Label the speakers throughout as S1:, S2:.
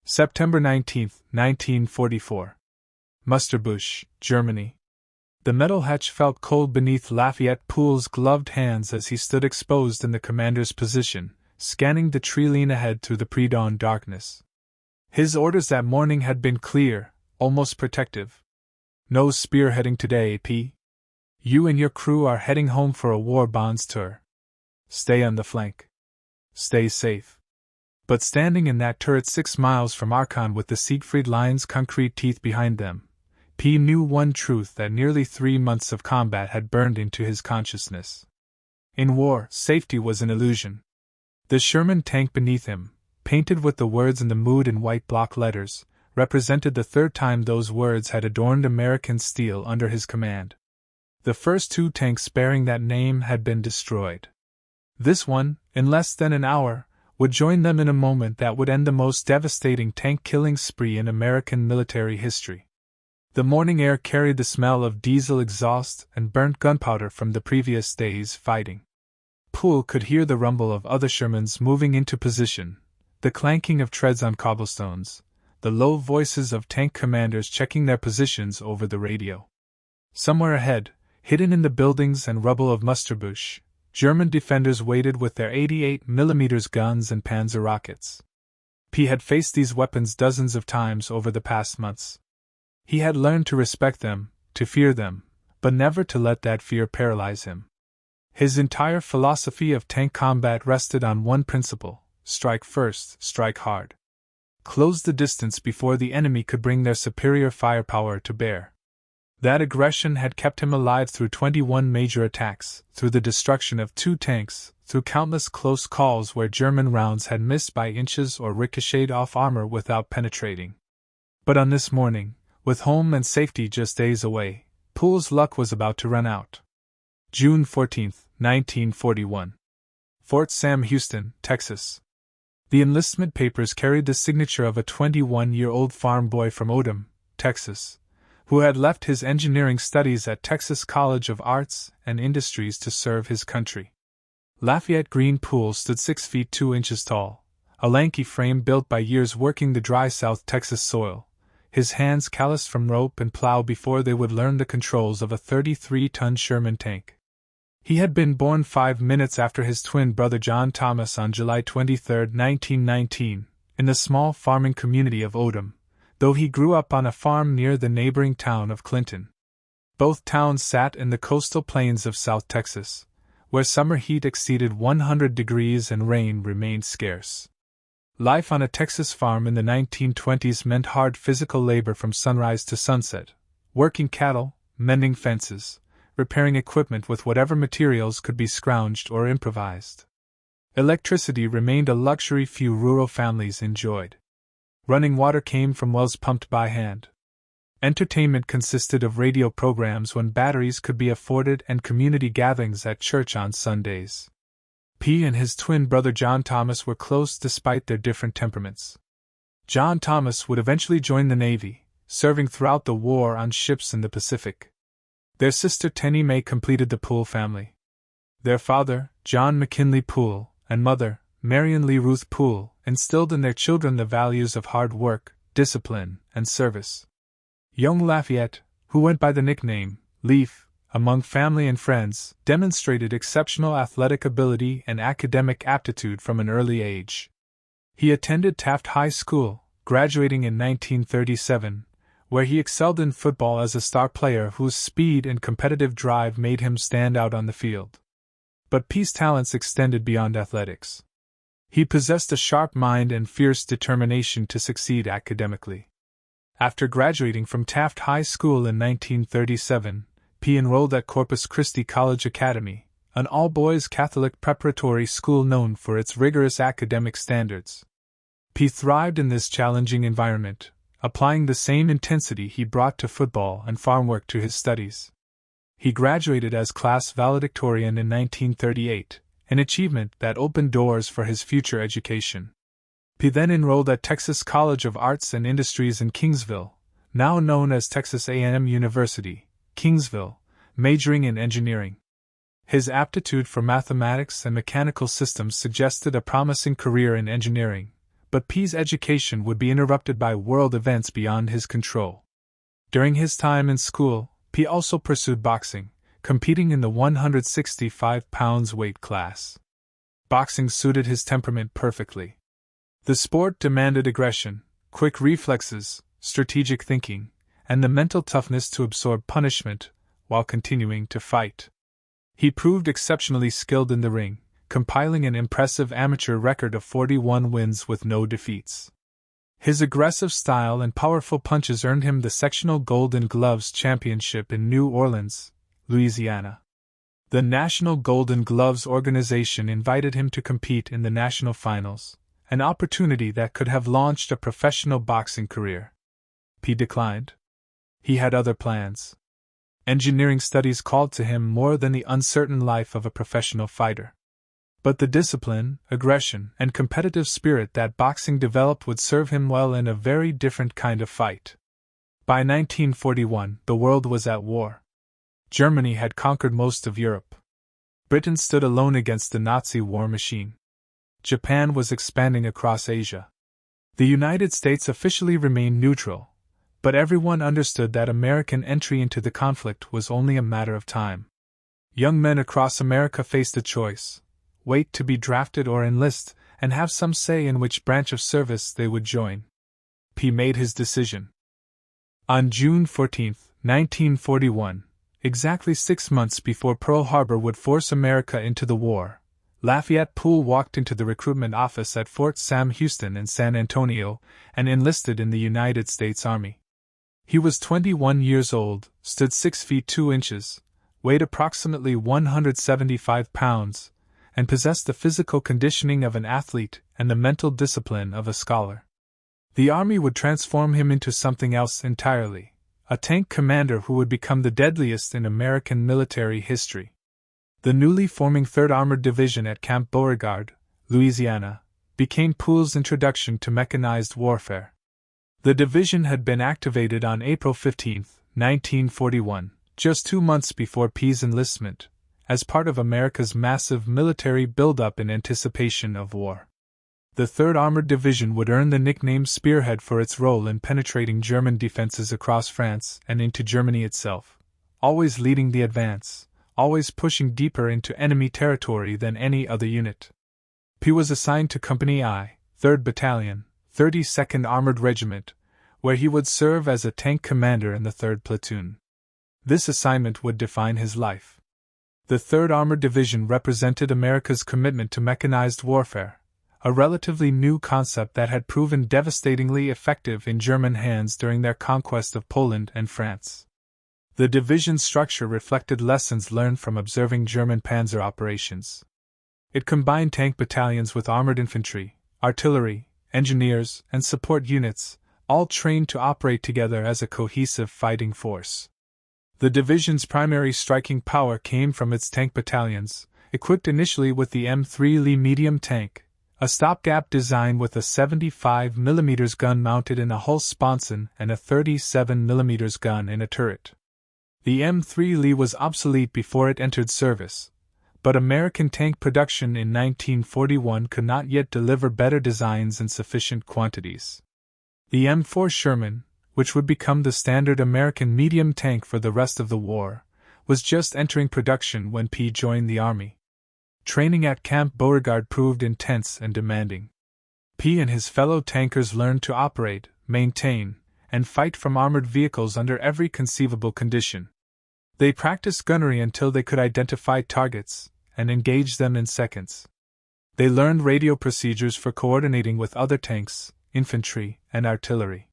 S1: September 19, 1944. Musterbusch, Germany. The metal hatch felt cold beneath Lafayette Poole's gloved hands as he stood exposed in the commander's position, scanning the tree line ahead through the pre-dawn darkness. His orders that morning had been clear, almost protective. No spearheading today, P. You and your crew are heading home for a war bonds tour. Stay on the flank. Stay safe. But standing in that turret 6 miles from Archon with the Siegfried Line's concrete teeth behind them, P knew one truth that nearly 3 months of combat had burned into his consciousness. In war, safety was an illusion. The Sherman tank beneath him, painted with the words in the mood in white block letters, represented the 3rd time those words had adorned American steel under his command. The first 2 tanks bearing that name had been destroyed. This one, in less than an hour, would join them in a moment that would end the most devastating tank-killing spree in American military history. The morning air carried the smell of diesel exhaust and burnt gunpowder from the previous day's fighting. Poole could hear the rumble of other Shermans moving into position, the clanking of treads on cobblestones, the low voices of tank commanders checking their positions over the radio. Somewhere ahead, hidden in the buildings and rubble of Musterbusch, German defenders waited with their 88mm guns and Panzer rockets. P had faced these weapons dozens of times over the past months. He had learned to respect them, to fear them, but never to let that fear paralyze him. His entire philosophy of tank combat rested on one principle: strike first, strike hard. Close the distance before the enemy could bring their superior firepower to bear. That aggression had kept him alive through 21 major attacks, through the destruction of 2 tanks, through countless close calls where German rounds had missed by inches or ricocheted off armor without penetrating. But on this morning, with home and safety just days away, Poole's luck was about to run out. June 14, 1941. Fort Sam Houston, Texas. The enlistment papers carried the signature of a 21-year-old farm boy from Odom, Texas, who had left his engineering studies at Texas College of Arts and Industries to serve his country. Lafayette Green Poole stood 6 feet 2 inches tall, a lanky frame built by years working the dry South Texas soil, his hands calloused from rope and plow before they would learn the controls of a 33-ton Sherman tank. He had been born 5 minutes after his twin brother John Thomas on July 23, 1919, in the small farming community of Odom, though he grew up on a farm near the neighboring town of Clinton. Both towns sat in the coastal plains of South Texas, where summer heat exceeded 100 degrees and rain remained scarce. Life on a Texas farm in the 1920s meant hard physical labor from sunrise to sunset, working cattle, mending fences, repairing equipment with whatever materials could be scrounged or improvised. Electricity remained a luxury few rural families enjoyed. Running water came from wells pumped by hand. Entertainment consisted of radio programs when batteries could be afforded and community gatherings at church on Sundays. P and his twin brother John Thomas were close despite their different temperaments. John Thomas would eventually join the Navy, serving throughout the war on ships in the Pacific. Their sister Tenny Mae completed the Poole family. Their father, John McKinley Poole, and mother, Marion Lee Ruth Poole, instilled in their children the values of hard work, discipline, and service. Young Lafayette, who went by the nickname Leaf, among family and friends, demonstrated exceptional athletic ability and academic aptitude from an early age. He attended Taft High School, graduating in 1937, where he excelled in football as a star player whose speed and competitive drive made him stand out on the field. But P's talents extended beyond athletics. He possessed a sharp mind and fierce determination to succeed academically. After graduating from Taft High School in 1937, P enrolled at Corpus Christi College Academy, an all-boys Catholic preparatory school known for its rigorous academic standards. P thrived in this challenging environment, applying the same intensity he brought to football and farm work to his studies. He graduated as class valedictorian in 1938, an achievement that opened doors for his future education. P then enrolled at Texas College of Arts and Industries in Kingsville, now known as Texas A&M University, Kingsville, majoring in engineering. His aptitude for mathematics and mechanical systems suggested a promising career in engineering, but P's education would be interrupted by world events beyond his control. During his time in school, P also pursued boxing, competing in the 165 pounds weight class. Boxing suited his temperament perfectly. The sport demanded aggression, quick reflexes, strategic thinking, and the mental toughness to absorb punishment while continuing to fight. He proved exceptionally skilled in the ring, compiling an impressive amateur record of 41 wins with no defeats. His aggressive style and powerful punches earned him the sectional Golden Gloves Championship in New Orleans, Louisiana. The National Golden Gloves organization invited him to compete in the national finals, an opportunity that could have launched a professional boxing career. P declined. He had other plans. Engineering studies called to him more than the uncertain life of a professional fighter. But the discipline, aggression, and competitive spirit that boxing developed would serve him well in a very different kind of fight. By 1941, the world was at war. Germany had conquered most of Europe. Britain stood alone against the Nazi war machine. Japan was expanding across Asia. The United States officially remained neutral, but everyone understood that American entry into the conflict was only a matter of time. Young men across America faced a choice: wait to be drafted or enlist, and have some say in which branch of service they would join. P made his decision. On June 14, 1941, exactly 6 months before Pearl Harbor would force America into the war, Lafayette Poole walked into the recruitment office at Fort Sam Houston in San Antonio and enlisted in the United States Army. He was 21 years old, stood 6 feet 2 inches, weighed approximately 175 pounds, and possessed the physical conditioning of an athlete and the mental discipline of a scholar. The Army would transform him into something else entirely, a tank commander who would become the deadliest in American military history. The newly forming 3rd Armored Division at Camp Beauregard, Louisiana, became Poole's introduction to mechanized warfare. The division had been activated on April 15, 1941, just 2 months before P's enlistment, as part of America's massive military buildup in anticipation of war. The 3rd Armored Division would earn the nickname Spearhead for its role in penetrating German defenses across France and into Germany itself, always leading the advance, always pushing deeper into enemy territory than any other unit. P was assigned to Company I, 3rd Battalion, 32nd Armored Regiment, where he would serve as a tank commander in the 3rd Platoon. This assignment would define his life. The 3rd Armored Division represented America's commitment to mechanized warfare, a relatively new concept that had proven devastatingly effective in German hands during their conquest of Poland and France. The division's structure reflected lessons learned from observing German panzer operations. It combined tank battalions with armored infantry, artillery, engineers, and support units, all trained to operate together as a cohesive fighting force. The division's primary striking power came from its tank battalions, equipped initially with the M3 Lee medium tank, a stopgap design with a 75mm gun mounted in a hull sponson and a 37mm gun in a turret. The M3 Lee was obsolete before it entered service, but American tank production in 1941 could not yet deliver better designs in sufficient quantities. The M4 Sherman, which would become the standard American medium tank for the rest of the war, was just entering production when P joined the Army. Training at Camp Beauregard proved intense and demanding. P and his fellow tankers learned to operate, maintain, and fight from armored vehicles under every conceivable condition. They practiced gunnery until they could identify targets and engage them in seconds. They learned radio procedures for coordinating with other tanks, infantry, and artillery.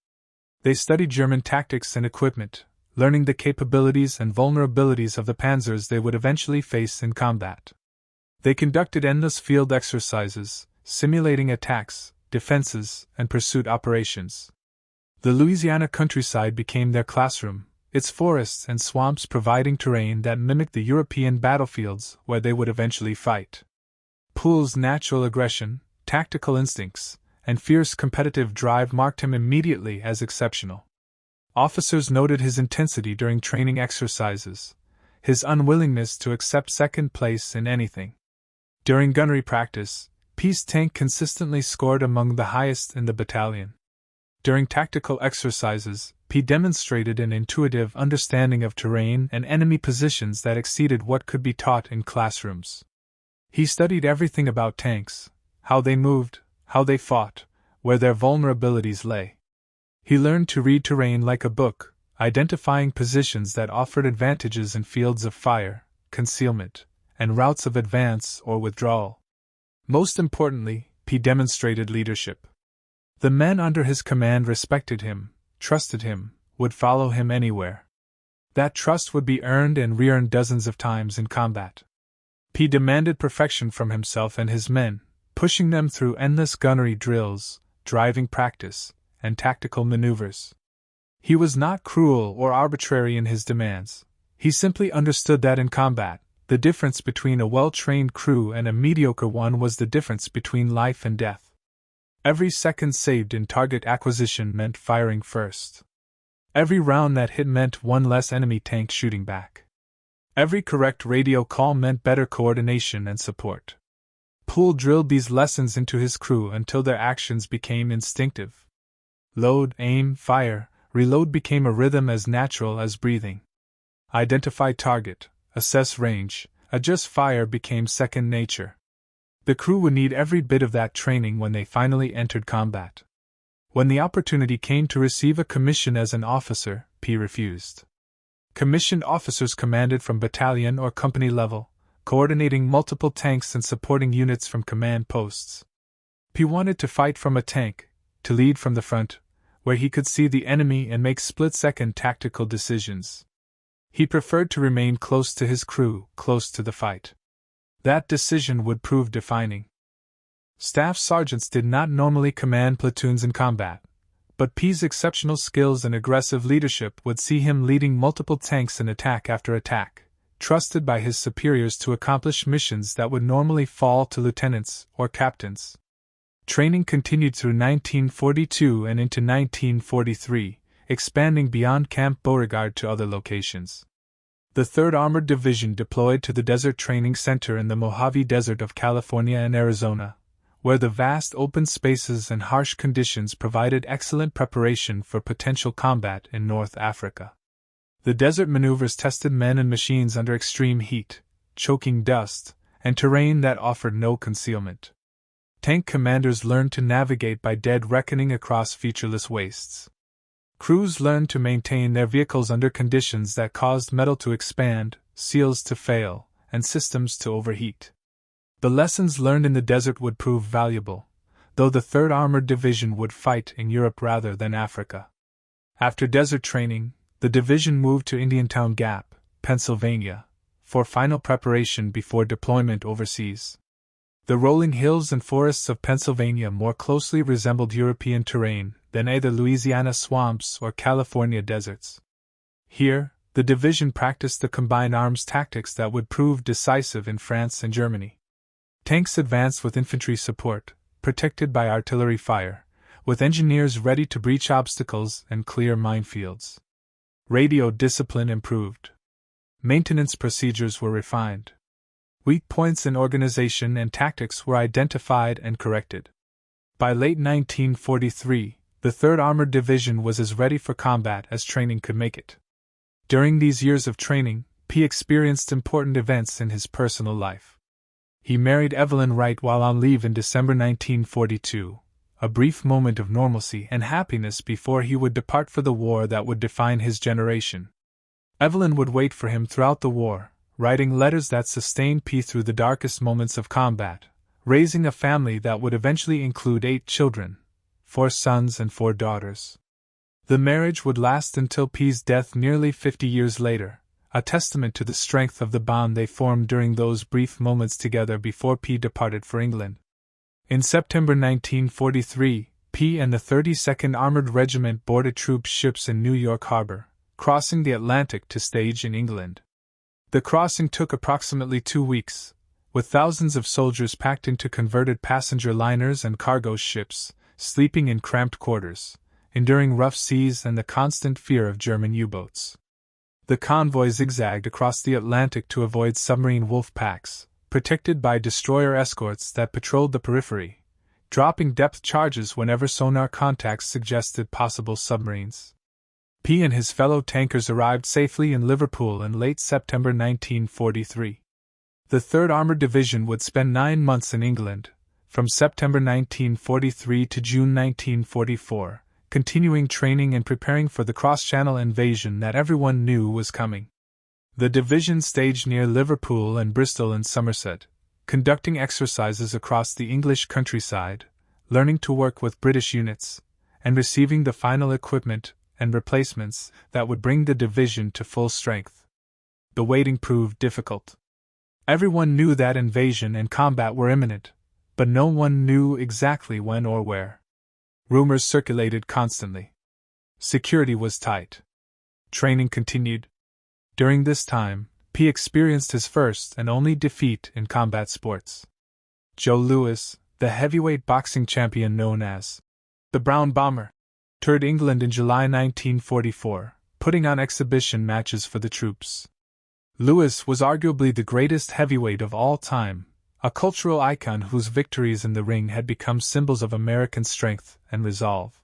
S1: They studied German tactics and equipment, learning the capabilities and vulnerabilities of the panzers they would eventually face in combat. They conducted endless field exercises, simulating attacks, defenses, and pursuit operations. The Louisiana countryside became their classroom, its forests and swamps providing terrain that mimicked the European battlefields where they would eventually fight. Poole's natural aggression, tactical instincts, and fierce competitive drive marked him immediately as exceptional. Officers noted his intensity during training exercises, his unwillingness to accept second place in anything. During gunnery practice, P's tank consistently scored among the highest in the battalion. During tactical exercises, P demonstrated an intuitive understanding of terrain and enemy positions that exceeded what could be taught in classrooms. He studied everything about tanks, how they moved, how they fought, where their vulnerabilities lay. He learned to read terrain like a book, identifying positions that offered advantages in fields of fire, concealment, and routes of advance or withdrawal. Most importantly, P demonstrated leadership. The men under his command respected him, trusted him, would follow him anywhere. That trust would be earned and re-earned dozens of times in combat. P demanded perfection from himself and his men, pushing them through endless gunnery drills, driving practice, and tactical maneuvers. He was not cruel or arbitrary in his demands. He simply understood that in combat, the difference between a well-trained crew and a mediocre one was the difference between life and death. Every second saved in target acquisition meant firing first. Every round that hit meant one less enemy tank shooting back. Every correct radio call meant better coordination and support. Poole drilled these lessons into his crew until their actions became instinctive. Load, aim, fire, reload became a rhythm as natural as breathing. Identify target, assess range, adjust fire became second nature. The crew would need every bit of that training when they finally entered combat. When the opportunity came to receive a commission as an officer, P refused. Commissioned officers commanded from battalion or company level, coordinating multiple tanks and supporting units from command posts. P wanted to fight from a tank, to lead from the front, where he could see the enemy and make split-second tactical decisions. He preferred to remain close to his crew, close to the fight. That decision would prove defining. Staff sergeants did not normally command platoons in combat, but P's exceptional skills and aggressive leadership would see him leading multiple tanks in attack after attack, trusted by his superiors to accomplish missions that would normally fall to lieutenants or captains. Training continued through 1942 and into 1943, expanding beyond Camp Beauregard to other locations. The 3rd Armored Division deployed to the Desert Training Center in the Mojave Desert of California and Arizona, where the vast open spaces and harsh conditions provided excellent preparation for potential combat in North Africa. The desert maneuvers tested men and machines under extreme heat, choking dust, and terrain that offered no concealment. Tank commanders learned to navigate by dead reckoning across featureless wastes. Crews learned to maintain their vehicles under conditions that caused metal to expand, seals to fail, and systems to overheat. The lessons learned in the desert would prove valuable, though the 3rd Armored Division would fight in Europe rather than Africa. After desert training, the division moved to Indiantown Gap, Pennsylvania, for final preparation before deployment overseas. The rolling hills and forests of Pennsylvania more closely resembled European terrain than either Louisiana swamps or California deserts. Here, the division practiced the combined arms tactics that would prove decisive in France and Germany. Tanks advanced with infantry support, protected by artillery fire, with engineers ready to breach obstacles and clear minefields. Radio discipline improved. Maintenance procedures were refined. Weak points in organization and tactics were identified and corrected. By late 1943, the 3rd Armored Division was as ready for combat as training could make it. During these years of training, P experienced important events in his personal life. He married Evelyn Wright while on leave in December 1942, a brief moment of normalcy and happiness before he would depart for the war that would define his generation. Evelyn would wait for him throughout the war, writing letters that sustained P through the darkest moments of combat, raising a family that would eventually include 8 children, 4 sons and 4 daughters. The marriage would last until P's death nearly 50 years later, a testament to the strength of the bond they formed during those brief moments together before P departed for England. In September 1943, P and the 32nd Armored Regiment boarded troop ships in New York Harbor, crossing the Atlantic to stage in England. The crossing took approximately 2 weeks, with thousands of soldiers packed into converted passenger liners and cargo ships, sleeping in cramped quarters, enduring rough seas and the constant fear of German U-boats. The convoy zigzagged across the Atlantic to avoid submarine wolf packs, protected by destroyer escorts that patrolled the periphery, dropping depth charges whenever sonar contacts suggested possible submarines. P and his fellow tankers arrived safely in Liverpool in late September 1943. The 3rd Armored Division would spend 9 months in England, from September 1943 to June 1944, continuing training and preparing for the cross-channel invasion that everyone knew was coming. The division staged near Liverpool and Bristol in Somerset, conducting exercises across the English countryside, learning to work with British units, and receiving the final equipment and replacements that would bring the division to full strength. The waiting proved difficult. Everyone knew that invasion and combat were imminent, but no one knew exactly when or where. Rumors circulated constantly. Security was tight. Training continued. During this time, P experienced his first and only defeat in combat sports. Joe Louis, the heavyweight boxing champion known as the Brown Bomber, toured England in July 1944, putting on exhibition matches for the troops. Louis was arguably the greatest heavyweight of all time, a cultural icon whose victories in the ring had become symbols of American strength and resolve.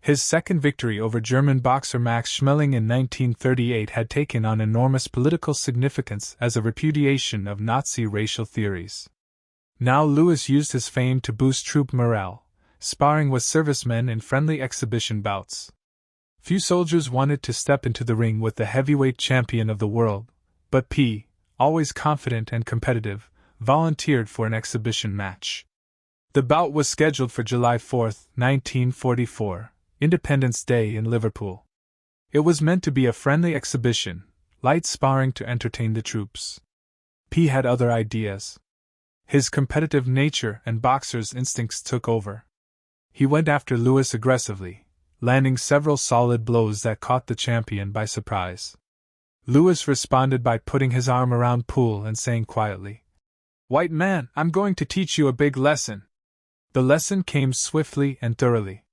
S1: His second victory over German boxer Max Schmeling in 1938 had taken on enormous political significance as a repudiation of Nazi racial theories. Now Louis used his fame to boost troop morale, sparring with servicemen in friendly exhibition bouts. Few soldiers wanted to step into the ring with the heavyweight champion of the world, but P, always confident and competitive, volunteered for an exhibition match. The bout was scheduled for July 4, 1944, Independence Day in Liverpool. It was meant to be a friendly exhibition, light sparring to entertain the troops. P had other ideas. His competitive nature and boxer's instincts took over. He went after Louis aggressively, landing several solid blows that caught the champion by surprise. Louis responded by putting his arm around Poole and saying quietly, "White man, I'm going to teach you a big lesson." The lesson came swiftly and thoroughly.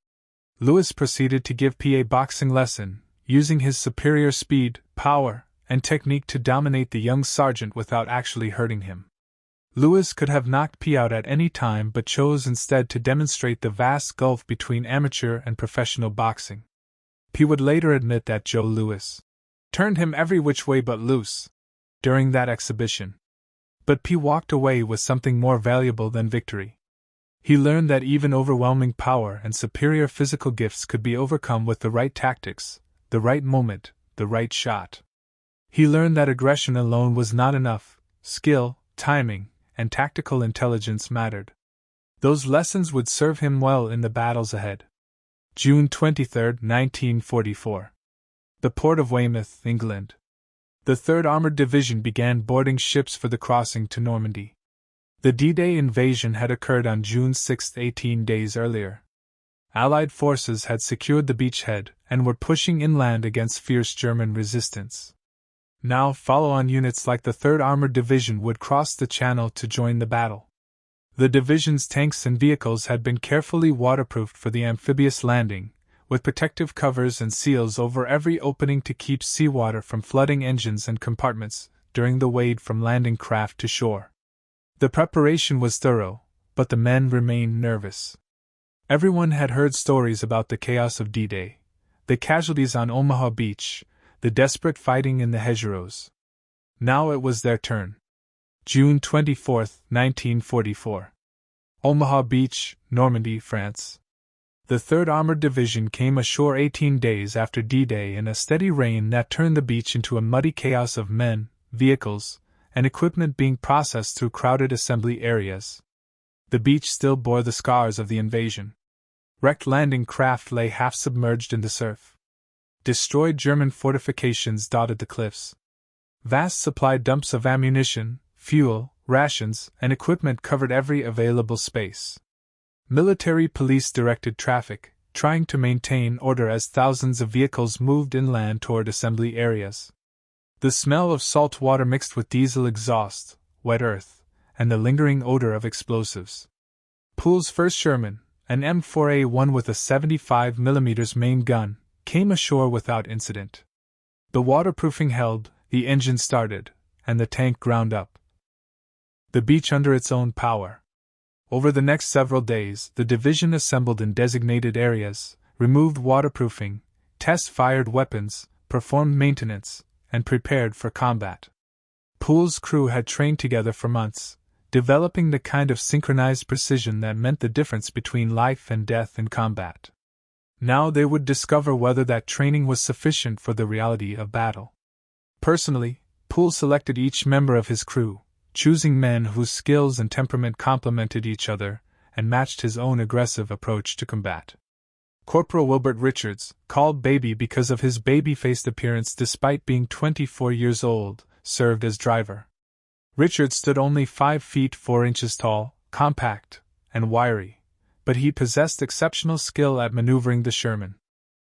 S1: Louis proceeded to give P a boxing lesson, using his superior speed, power, and technique to dominate the young sergeant without actually hurting him. Louis could have knocked P out at any time but chose instead to demonstrate the vast gulf between amateur and professional boxing. P would later admit that Joe Louis turned him every which way but loose during that exhibition. But P walked away with something more valuable than victory. He learned that even overwhelming power and superior physical gifts could be overcome with the right tactics, the right moment, the right shot. He learned that aggression alone was not enough. Skill, timing, and tactical intelligence mattered. Those lessons would serve him well in the battles ahead. June 23, 1944. The port of Weymouth, England. The 3rd Armored Division began boarding ships for the crossing to Normandy. The D-Day invasion had occurred on June 6, 18 days earlier. Allied forces had secured the beachhead and were pushing inland against fierce German resistance. Now follow-on units like the 3rd Armored Division would cross the channel to join the battle. The division's tanks and vehicles had been carefully waterproofed for the amphibious landing, with protective covers and seals over every opening to keep seawater from flooding engines and compartments during the wade from landing craft to shore. The preparation was thorough, but the men remained nervous. Everyone had heard stories about the chaos of D-Day, the casualties on Omaha Beach, the desperate fighting in the hedgerows. Now it was their turn. June 24, 1944. Omaha Beach, Normandy, France. The 3rd Armored Division came ashore 18 days after D-Day in a steady rain that turned the beach into a muddy chaos of men, vehicles, and equipment being processed through crowded assembly areas. The beach still bore the scars of the invasion. Wrecked landing craft lay half submerged in the surf. Destroyed German fortifications dotted the cliffs. Vast supply dumps of ammunition, fuel, rations, and equipment covered every available space. Military police directed traffic, trying to maintain order as thousands of vehicles moved inland toward assembly areas. The smell of salt water mixed with diesel exhaust, wet earth, and the lingering odor of explosives. Poole's first Sherman, an M4A1 with a 75mm main gun, came ashore without incident. The waterproofing held, the engine started, and the tank ground up. the beach under its own power. Over the next several days, the division assembled in designated areas, removed waterproofing, test-fired weapons, performed maintenance, and prepared for combat. Poole's crew had trained together for months, developing the kind of synchronized precision that meant the difference between life and death in combat. Now they would discover whether that training was sufficient for the reality of battle. Personally, Poole selected each member of his crew, choosing men whose skills and temperament complemented each other and matched his own aggressive approach to combat. Corporal Wilbert Richards, called Baby because of his baby-faced appearance despite being 24 years old, served as driver. Richards stood only 5 feet 4 inches tall, compact, and wiry, but he possessed exceptional skill at maneuvering the Sherman.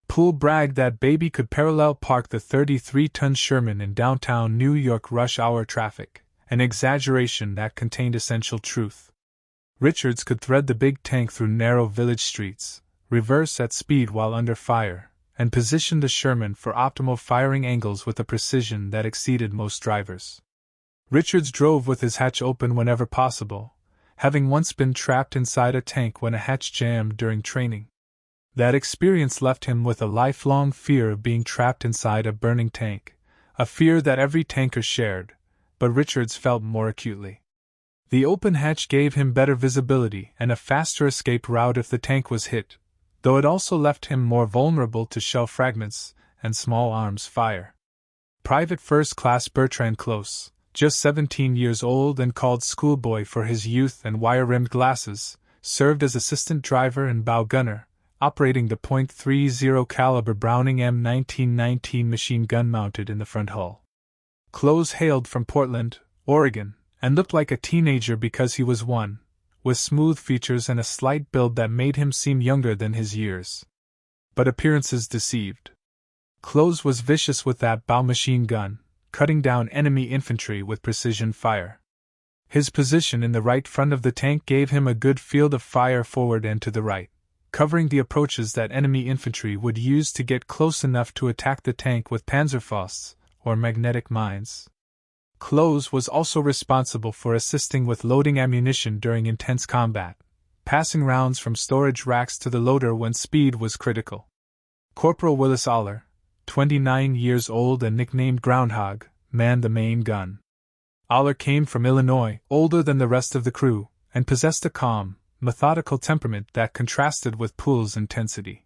S1: Poole bragged that Baby could parallel park the 33-ton Sherman in downtown New York rush-hour traffic, an exaggeration that contained essential truth. Richards could thread the big tank through narrow village streets, reverse at speed while under fire, and position the Sherman for optimal firing angles with a precision that exceeded most drivers. Richards drove with his hatch open whenever possible, having once been trapped inside a tank when a hatch jammed during training. That experience left him with a lifelong fear of being trapped inside a burning tank, a fear that every tanker shared, but Richards felt more acutely. The open hatch gave him better visibility and a faster escape route if the tank was hit, though it also left him more vulnerable to shell fragments and small arms fire. Private First Class Bertrand Close, just 17 years old and called schoolboy for his youth and wire-rimmed glasses, served as assistant driver and bow gunner, operating the .30 caliber Browning M1919 machine gun mounted in the front hull. Close hailed from Portland, Oregon, and looked like a teenager because he was one, with smooth features and a slight build that made him seem younger than his years. But appearances deceived. Close was vicious with that bow machine gun, cutting down enemy infantry with precision fire. His position in the right front of the tank gave him a good field of fire forward and to the right, covering the approaches that enemy infantry would use to get close enough to attack the tank with Panzerfausts, or magnetic mines. Close was also responsible for assisting with loading ammunition during intense combat, passing rounds from storage racks to the loader when speed was critical. Corporal Willis Aller, 29 years old and nicknamed Groundhog, manned the main gun. Aller came from Illinois, older than the rest of the crew, and possessed a calm, methodical temperament that contrasted with Poole's intensity.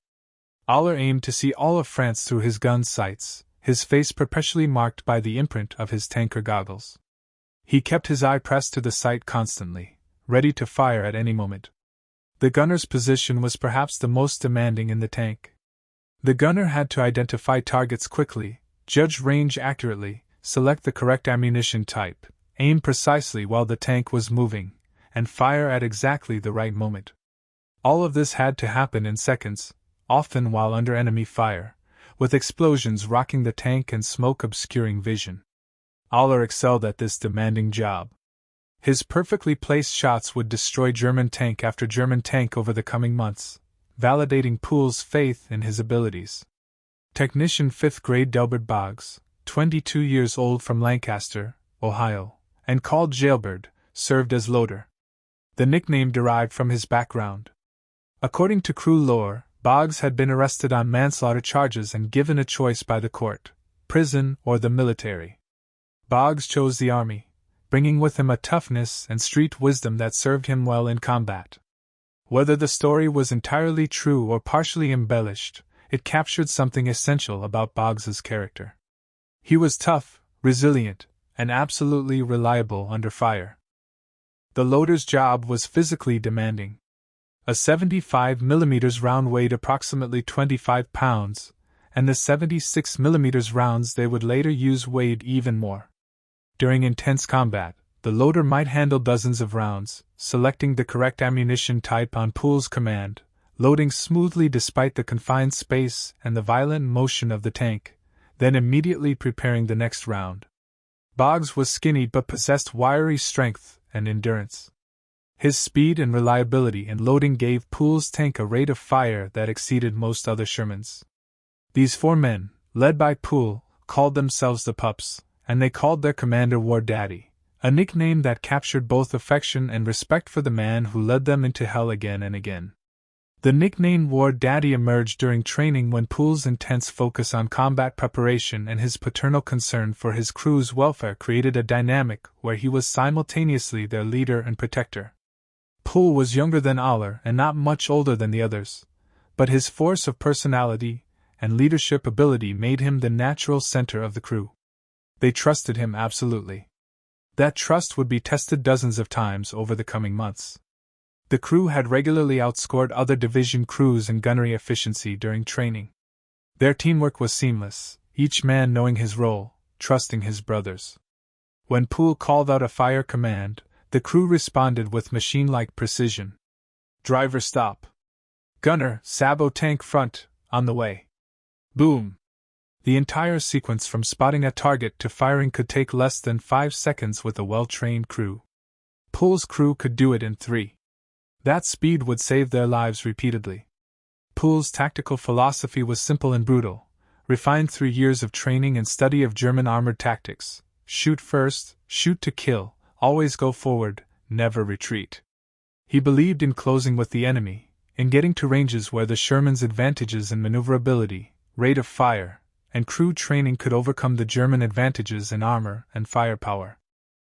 S1: Aller aimed to see all of France through his gun's sights, his face perpetually marked by the imprint of his tanker goggles. He kept his eye pressed to the sight constantly, ready to fire at any moment. The gunner's position was perhaps the most demanding in the tank. The gunner had to identify targets quickly, judge range accurately, select the correct ammunition type, aim precisely while the tank was moving, and fire at exactly the right moment. All of this had to happen in seconds, often while under enemy fire, with explosions rocking the tank and smoke obscuring vision. Aller excelled at this demanding job. His perfectly placed shots would destroy German tank after German tank over the coming months, validating Poole's faith in his abilities. Technician 5th grade Delbert Boggs, 22 years old from Lancaster, Ohio, and called Jailbird, served as loader. The nickname derived from his background. According to crew lore, Boggs had been arrested on manslaughter charges and given a choice by the court: prison or the military. Boggs chose the army, bringing with him a toughness and street wisdom that served him well in combat. Whether the story was entirely true or partially embellished, it captured something essential about Boggs's character. He was tough, resilient, and absolutely reliable under fire. The loader's job was physically demanding. A 75mm round weighed approximately 25 pounds, and the 76mm rounds they would later use weighed even more. During intense combat, the loader might handle dozens of rounds, selecting the correct ammunition type on Poole's command, loading smoothly despite the confined space and the violent motion of the tank, then immediately preparing the next round. Boggs was skinny but possessed wiry strength and endurance. His speed and reliability in loading gave Poole's tank a rate of fire that exceeded most other Shermans. These 4 men, led by Poole, called themselves the Pups, and they called their commander War Daddy, a nickname that captured both affection and respect for the man who led them into hell again and again. The nickname War Daddy emerged during training when Poole's intense focus on combat preparation and his paternal concern for his crew's welfare created a dynamic where he was simultaneously their leader and protector. Poole was younger than Aller and not much older than the others, but his force of personality and leadership ability made him the natural center of the crew. They trusted him absolutely. That trust would be tested dozens of times over the coming months. The crew had regularly outscored other division crews in gunnery efficiency during training. Their teamwork was seamless, each man knowing his role, trusting his brothers. When Poole called out a fire command, the crew responded with machine-like precision. Driver stop. Gunner, sabo tank front, on the way. Boom. The entire sequence from spotting a target to firing could take less than 5 seconds with a well-trained crew. Poole's crew could do it in 3. That speed would save their lives repeatedly. Poole's tactical philosophy was simple and brutal, refined through years of training and study of German armored tactics. Shoot first, shoot to kill, always go forward, never retreat. He believed in closing with the enemy, in getting to ranges where the Sherman's advantages in maneuverability, rate of fire, and crew training could overcome the German advantages in armor and firepower.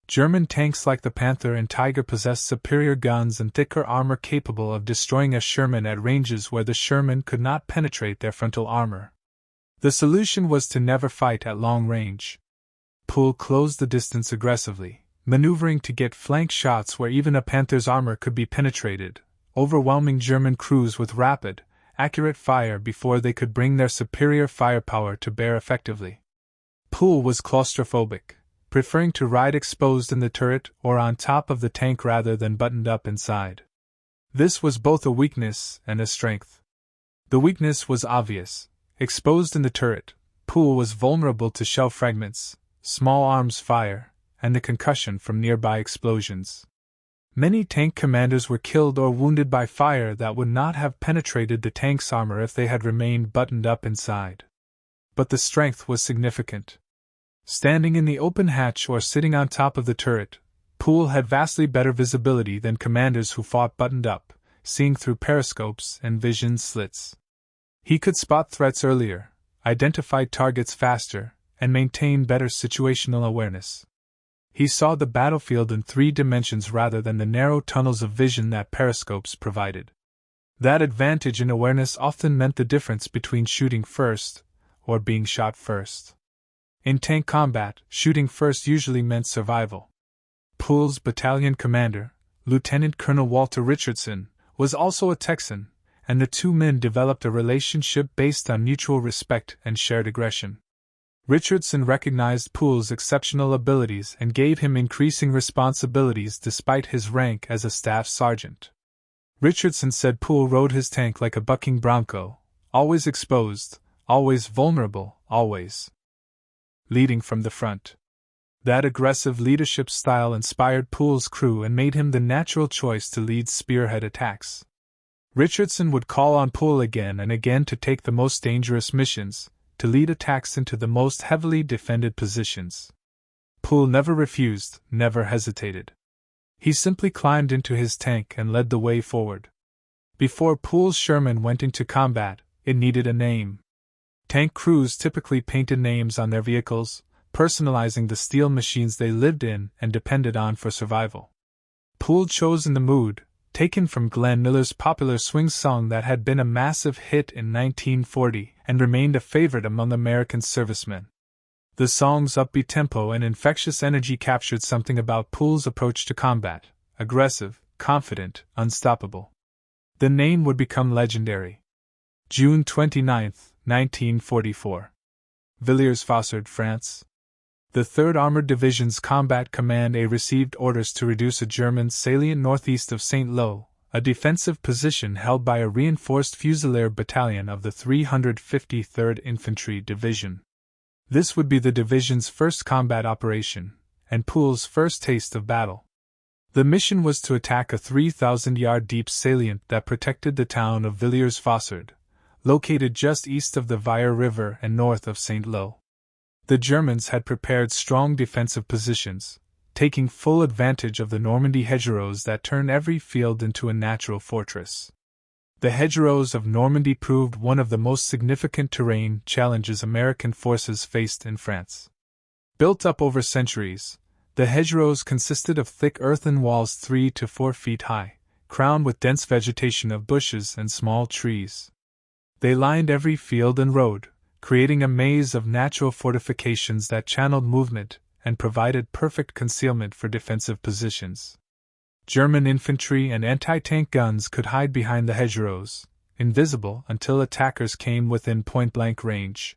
S1: German tanks like the Panther and Tiger possessed superior guns and thicker armor capable of destroying a Sherman at ranges where the Sherman could not penetrate their frontal armor. The solution was to never fight at long range. Poole closed the distance aggressively, maneuvering to get flank shots where even a Panther's armor could be penetrated, overwhelming German crews with rapid, accurate fire before they could bring their superior firepower to bear effectively. Poole was claustrophobic, preferring to ride exposed in the turret or on top of the tank rather than buttoned up inside. This was both a weakness and a strength. The weakness was obvious. Exposed in the turret, Poole was vulnerable to shell fragments, small arms fire, and the concussion from nearby explosions. Many tank commanders were killed or wounded by fire that would not have penetrated the tank's armor if they had remained buttoned up inside. But the strength was significant. Standing in the open hatch or sitting on top of the turret, Poole had vastly better visibility than commanders who fought buttoned up, seeing through periscopes and vision slits. He could spot threats earlier, identify targets faster, and maintain better situational awareness. He saw the battlefield in 3 dimensions rather than the narrow tunnels of vision that periscopes provided. That advantage in awareness often meant the difference between shooting first or being shot first. In tank combat, shooting first usually meant survival. Poole's battalion commander, Lieutenant Colonel Walter Richardson, was also a Texan, and the 2 men developed a relationship based on mutual respect and shared aggression. Richardson recognized Poole's exceptional abilities and gave him increasing responsibilities despite his rank as a staff sergeant. Richardson said Poole rode his tank like a bucking bronco, always exposed, always vulnerable, always leading from the front. That aggressive leadership style inspired Poole's crew and made him the natural choice to lead spearhead attacks. Richardson would call on Poole again and again to take the most dangerous missions, to lead attacks into the most heavily defended positions. Poole never refused, never hesitated. He simply climbed into his tank and led the way forward. Before Poole's Sherman went into combat, it needed a name. Tank crews typically painted names on their vehicles, personalizing the steel machines they lived in and depended on for survival. Poole chose In the Mood, taken from Glenn Miller's popular swing song that had been a massive hit in 1940 and remained a favorite among American servicemen. The song's upbeat tempo and infectious energy captured something about Poole's approach to combat: aggressive, confident, unstoppable. The name would become legendary. June 29, 1944. Villiers-Fossard, France. The 3rd Armored Division's Combat Command A received orders to reduce a German salient northeast of St. Lo, a defensive position held by a reinforced Fusilier battalion of the 353rd Infantry Division. This would be the division's first combat operation, and Poole's first taste of battle. The mission was to attack a 3,000-yard deep salient that protected the town of Villiers-Fossard, located just east of the Vire River and north of St. Lo. The Germans had prepared strong defensive positions, taking full advantage of the Normandy hedgerows that turn every field into a natural fortress. The hedgerows of Normandy proved one of the most significant terrain challenges American forces faced in France. Built up over centuries, the hedgerows consisted of thick earthen walls 3 to 4 feet high, crowned with dense vegetation of bushes and small trees. They lined every field and road, creating a maze of natural fortifications that channeled movement and provided perfect concealment for defensive positions. German infantry and anti-tank guns could hide behind the hedgerows, invisible until attackers came within point-blank range.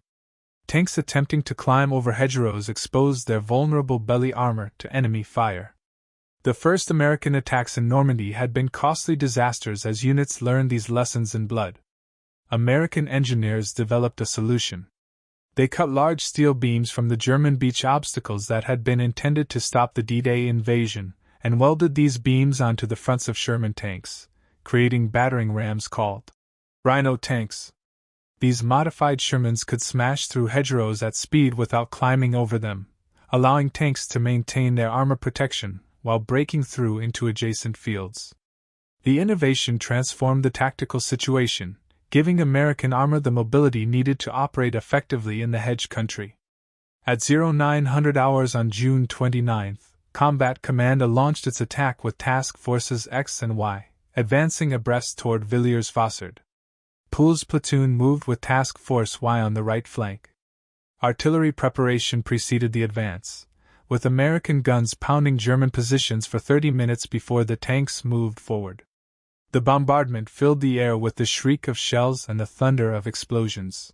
S1: Tanks attempting to climb over hedgerows exposed their vulnerable belly armor to enemy fire. The first American attacks in Normandy had been costly disasters as units learned these lessons in blood. American engineers developed a solution. They cut large steel beams from the German beach obstacles that had been intended to stop the D-Day invasion, and welded these beams onto the fronts of Sherman tanks, creating battering rams called Rhino tanks. These modified Shermans could smash through hedgerows at speed without climbing over them, allowing tanks to maintain their armor protection while breaking through into adjacent fields. The innovation transformed the tactical situation, giving American armor the mobility needed to operate effectively in the hedge country. At 0900 hours on June 29, Combat Command launched its attack with Task Forces X and Y, advancing abreast toward Villiers-Fossard. Poole's platoon moved with Task Force Y on the right flank. Artillery preparation preceded the advance, with American guns pounding German positions for 30 minutes before the tanks moved forward. The bombardment filled the air with the shriek of shells and the thunder of explosions.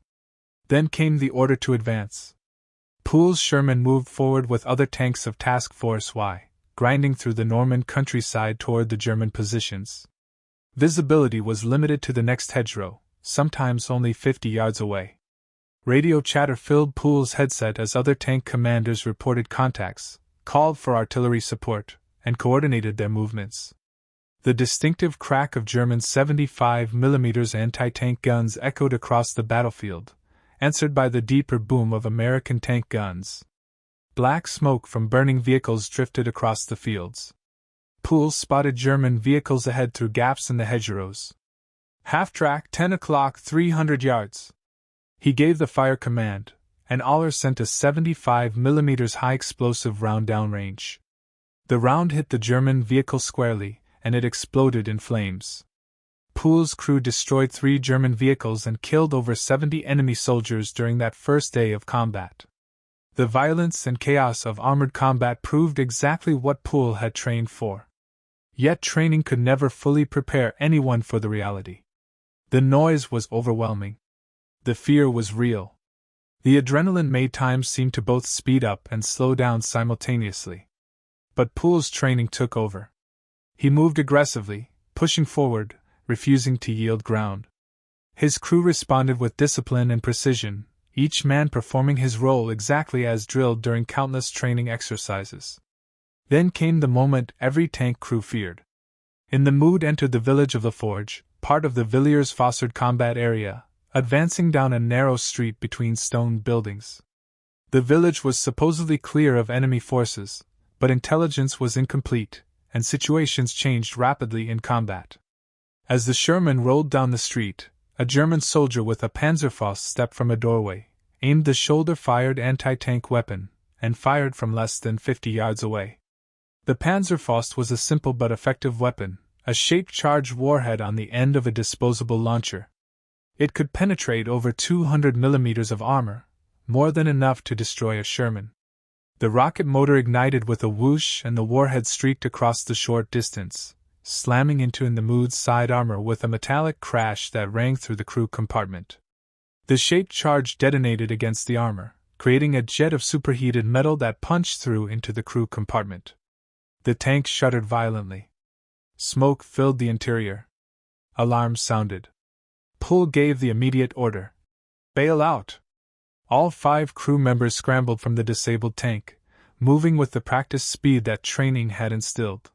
S1: Then came the order to advance. Poole's Sherman moved forward with other tanks of Task Force Y, grinding through the Norman countryside toward the German positions. Visibility was limited to the next hedgerow, sometimes only 50 yards away. Radio chatter filled Poole's headset as other tank commanders reported contacts, called for artillery support, and coordinated their movements. The distinctive crack of German 75mm anti-tank guns echoed across the battlefield, answered by the deeper boom of American tank guns. Black smoke from burning vehicles drifted across the fields. Poole spotted German vehicles ahead through gaps in the hedgerows. Half-track, 10 o'clock, 300 yards. He gave the fire command, and Aller sent a 75mm high-explosive round downrange. The round hit the German vehicle squarely, and it exploded in flames. Poole's crew destroyed 3 German vehicles and killed over 70 enemy soldiers during that first day of combat. The violence and chaos of armored combat proved exactly what Poole had trained for. Yet training could never fully prepare anyone for the reality. The noise was overwhelming. The fear was real. The adrenaline made time seem to both speed up and slow down simultaneously. But Poole's training took over. He moved aggressively, pushing forward, refusing to yield ground. His crew responded with discipline and precision, each man performing his role exactly as drilled during countless training exercises. Then came the moment every tank crew feared. In the mood entered the village of La Forge, part of the Villiers-Fossard combat area, advancing down a narrow street between stone buildings. The village was supposedly clear of enemy forces, but intelligence was incomplete, and situations changed rapidly in combat. As the Sherman rolled down the street, a German soldier with a Panzerfaust stepped from a doorway, aimed the shoulder-fired anti-tank weapon, and fired from less than 50 yards away. The Panzerfaust was a simple but effective weapon, a shaped-charged warhead on the end of a disposable launcher. It could penetrate over 200 millimeters of armor, more than enough to destroy a Sherman. The rocket motor ignited with a whoosh and the warhead streaked across the short distance, slamming into the Mood's side armor with a metallic crash that rang through the crew compartment. The shaped charge detonated against the armor, creating a jet of superheated metal that punched through into the crew compartment. The tank shuddered violently. Smoke filled the interior. Alarms sounded. Poole gave the immediate order. Bail out! All 5 crew members scrambled from the disabled tank, moving with the practiced speed that training had instilled.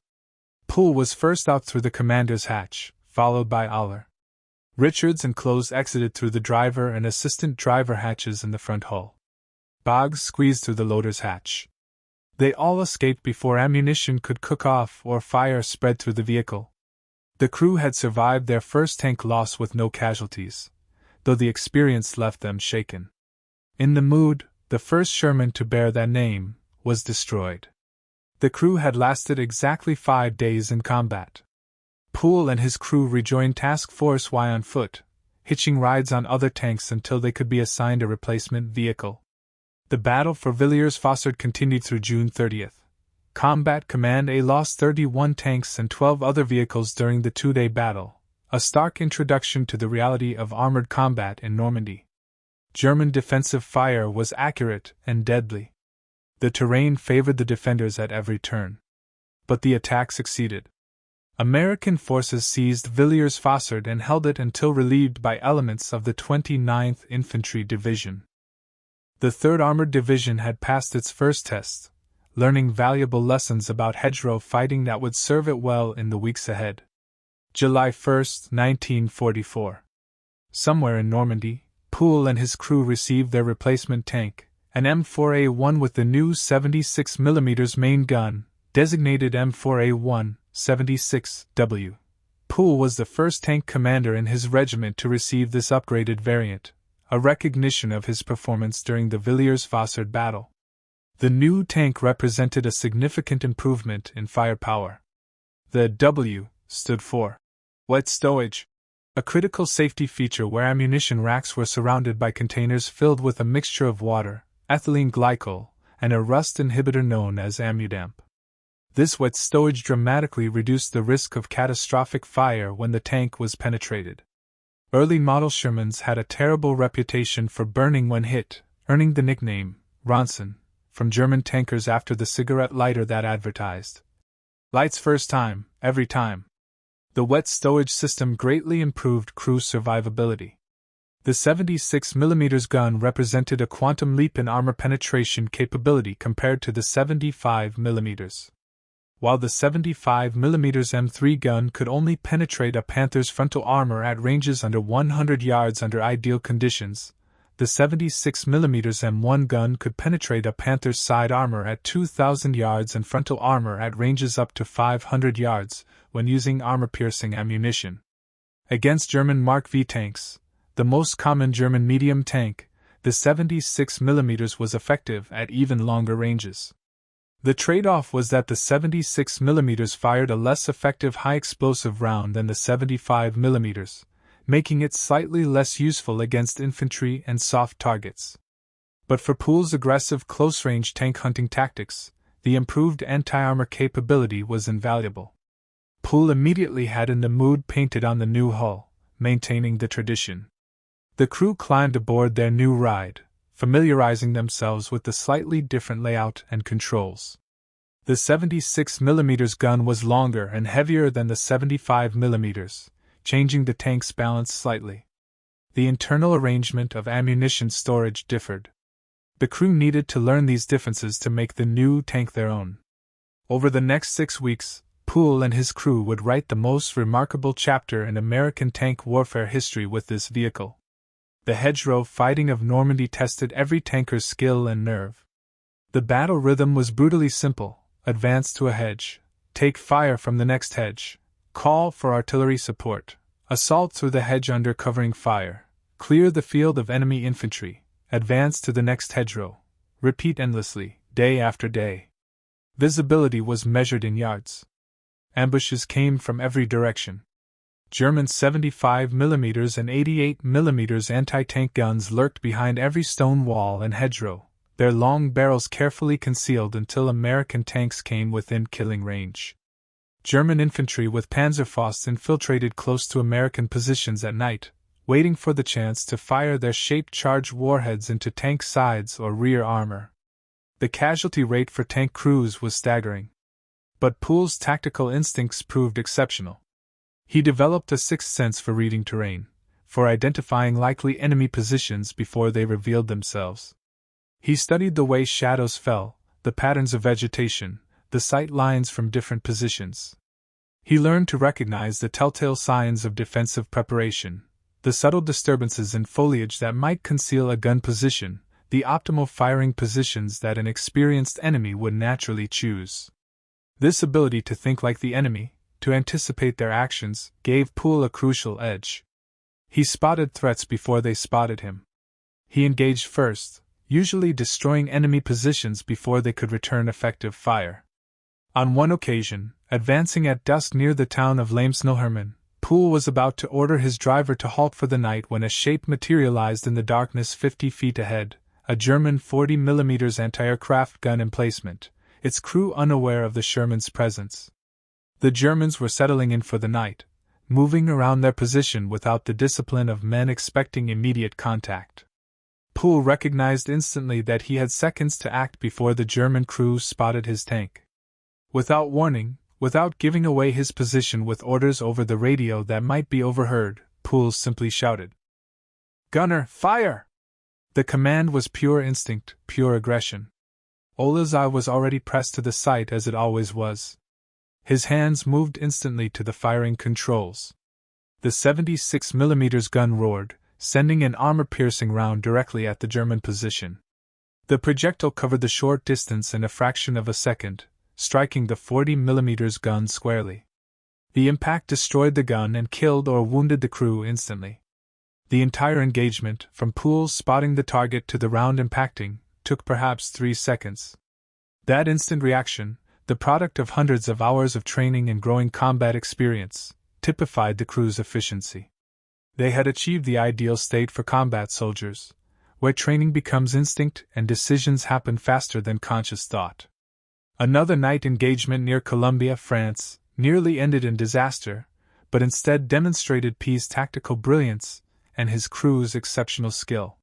S1: Poole was first out through the commander's hatch, followed by Aller. Richards and Close exited through the driver and assistant driver hatches in the front hull. Boggs squeezed through the loader's hatch. They all escaped before ammunition could cook off or fire spread through the vehicle. The crew had survived their first tank loss with no casualties, though the experience left them shaken. In the mood, the first Sherman to bear that name was destroyed. The crew had lasted exactly 5 days in combat. Poole and his crew rejoined Task Force Y on foot, hitching rides on other tanks until they could be assigned a replacement vehicle. The battle for Villiers-Fossard continued through June 30th. Combat Command A lost 31 tanks and 12 other vehicles during the 2-day battle, a stark introduction to the reality of armored combat in Normandy. German defensive fire was accurate and deadly. The terrain favored the defenders at every turn. But the attack succeeded. American forces seized Villiers-Fossard and held it until relieved by elements of the 29th Infantry Division. The 3rd Armored Division had passed its first test, learning valuable lessons about hedgerow fighting that would serve it well in the weeks ahead. July 1, 1944. Somewhere in Normandy, Poole and his crew received their replacement tank, an M4A1 with the new 76mm main gun, designated M4A1 76W. Poole was the first tank commander in his regiment to receive this upgraded variant, a recognition of his performance during the Villiers-Fossard battle. The new tank represented a significant improvement in firepower. The W stood for wet stowage, a critical safety feature where ammunition racks were surrounded by containers filled with a mixture of water, ethylene glycol, and a rust inhibitor known as Amudamp. This wet stowage dramatically reduced the risk of catastrophic fire when the tank was penetrated. Early model Shermans had a terrible reputation for burning when hit, earning the nickname Ronson from German tankers after the cigarette lighter that advertised "Lights first time, every time." The wet stowage system greatly improved crew survivability. The 76mm gun represented a quantum leap in armor penetration capability compared to the 75mm. While the 75mm M3 gun could only penetrate a Panther's frontal armor at ranges under 100 yards under ideal conditions, the 76mm M1 gun could penetrate a Panther's side armor at 2,000 yards and frontal armor at ranges up to 500 yards when using armor-piercing ammunition. Against German Mark V tanks, the most common German medium tank, the 76mm was effective at even longer ranges. The trade-off was that the 76mm fired a less effective high-explosive round than the 75mm, making it slightly less useful against infantry and soft targets. But for Poole's aggressive close-range tank hunting tactics, the improved anti-armor capability was invaluable. Poole immediately had in the mood painted on the new hull, maintaining the tradition. The crew climbed aboard their new ride, familiarizing themselves with the slightly different layout and controls. The 76mm gun was longer and heavier than the 75mm, changing the tank's balance slightly. The internal arrangement of ammunition storage differed. The crew needed to learn these differences to make the new tank their own. Over the next 6 weeks, Poole and his crew would write the most remarkable chapter in American tank warfare history with this vehicle. The hedgerow fighting of Normandy tested every tanker's skill and nerve. The battle rhythm was brutally simple: advance to a hedge, take fire from the next hedge, call for artillery support, assault through the hedge under covering fire, clear the field of enemy infantry, advance to the next hedgerow, repeat endlessly, day after day. Visibility was measured in yards. Ambushes came from every direction. German 75mm and 88mm anti-tank guns lurked behind every stone wall and hedgerow, their long barrels carefully concealed until American tanks came within killing range. German infantry with Panzerfaust infiltrated close to American positions at night, waiting for the chance to fire their shaped-charged warheads into tank sides or rear armor. The casualty rate for tank crews was staggering. But Poole's tactical instincts proved exceptional. He developed a sixth sense for reading terrain, for identifying likely enemy positions before they revealed themselves. He studied the way shadows fell, the patterns of vegetation, the sight lines from different positions. He learned to recognize the telltale signs of defensive preparation, the subtle disturbances in foliage that might conceal a gun position, the optimal firing positions that an experienced enemy would naturally choose. This ability to think like the enemy, to anticipate their actions, gave Poole a crucial edge. He spotted threats before they spotted him. He engaged first, usually destroying enemy positions before they could return effective fire. On one occasion, advancing at dusk near the town of Sherman, Poole was about to order his driver to halt for the night when a shape materialized in the darkness 50 feet ahead, a German 40mm anti-aircraft gun emplacement, its crew unaware of the Sherman's presence. The Germans were settling in for the night, moving around their position without the discipline of men expecting immediate contact. Poole recognized instantly that he had seconds to act before the German crew spotted his tank. Without warning, without giving away his position with orders over the radio that might be overheard, Poole simply shouted, "Gunner, fire!" The command was pure instinct, pure aggression. Ola's eye was already pressed to the sight as it always was. His hands moved instantly to the firing controls. The 76mm gun roared, sending an armor-piercing round directly at the German position. The projectile covered the short distance in a fraction of a second, striking the 40mm gun squarely. The impact destroyed the gun and killed or wounded the crew instantly. The entire engagement, from Poole's spotting the target to the round impacting, took perhaps 3 seconds. That instant reaction, the product of hundreds of hours of training and growing combat experience, typified the crew's efficiency. They had achieved the ideal state for combat soldiers, where training becomes instinct and decisions happen faster than conscious thought. Another night engagement near Colombia, France, nearly ended in disaster, but instead demonstrated P's tactical brilliance and his crew's exceptional skill.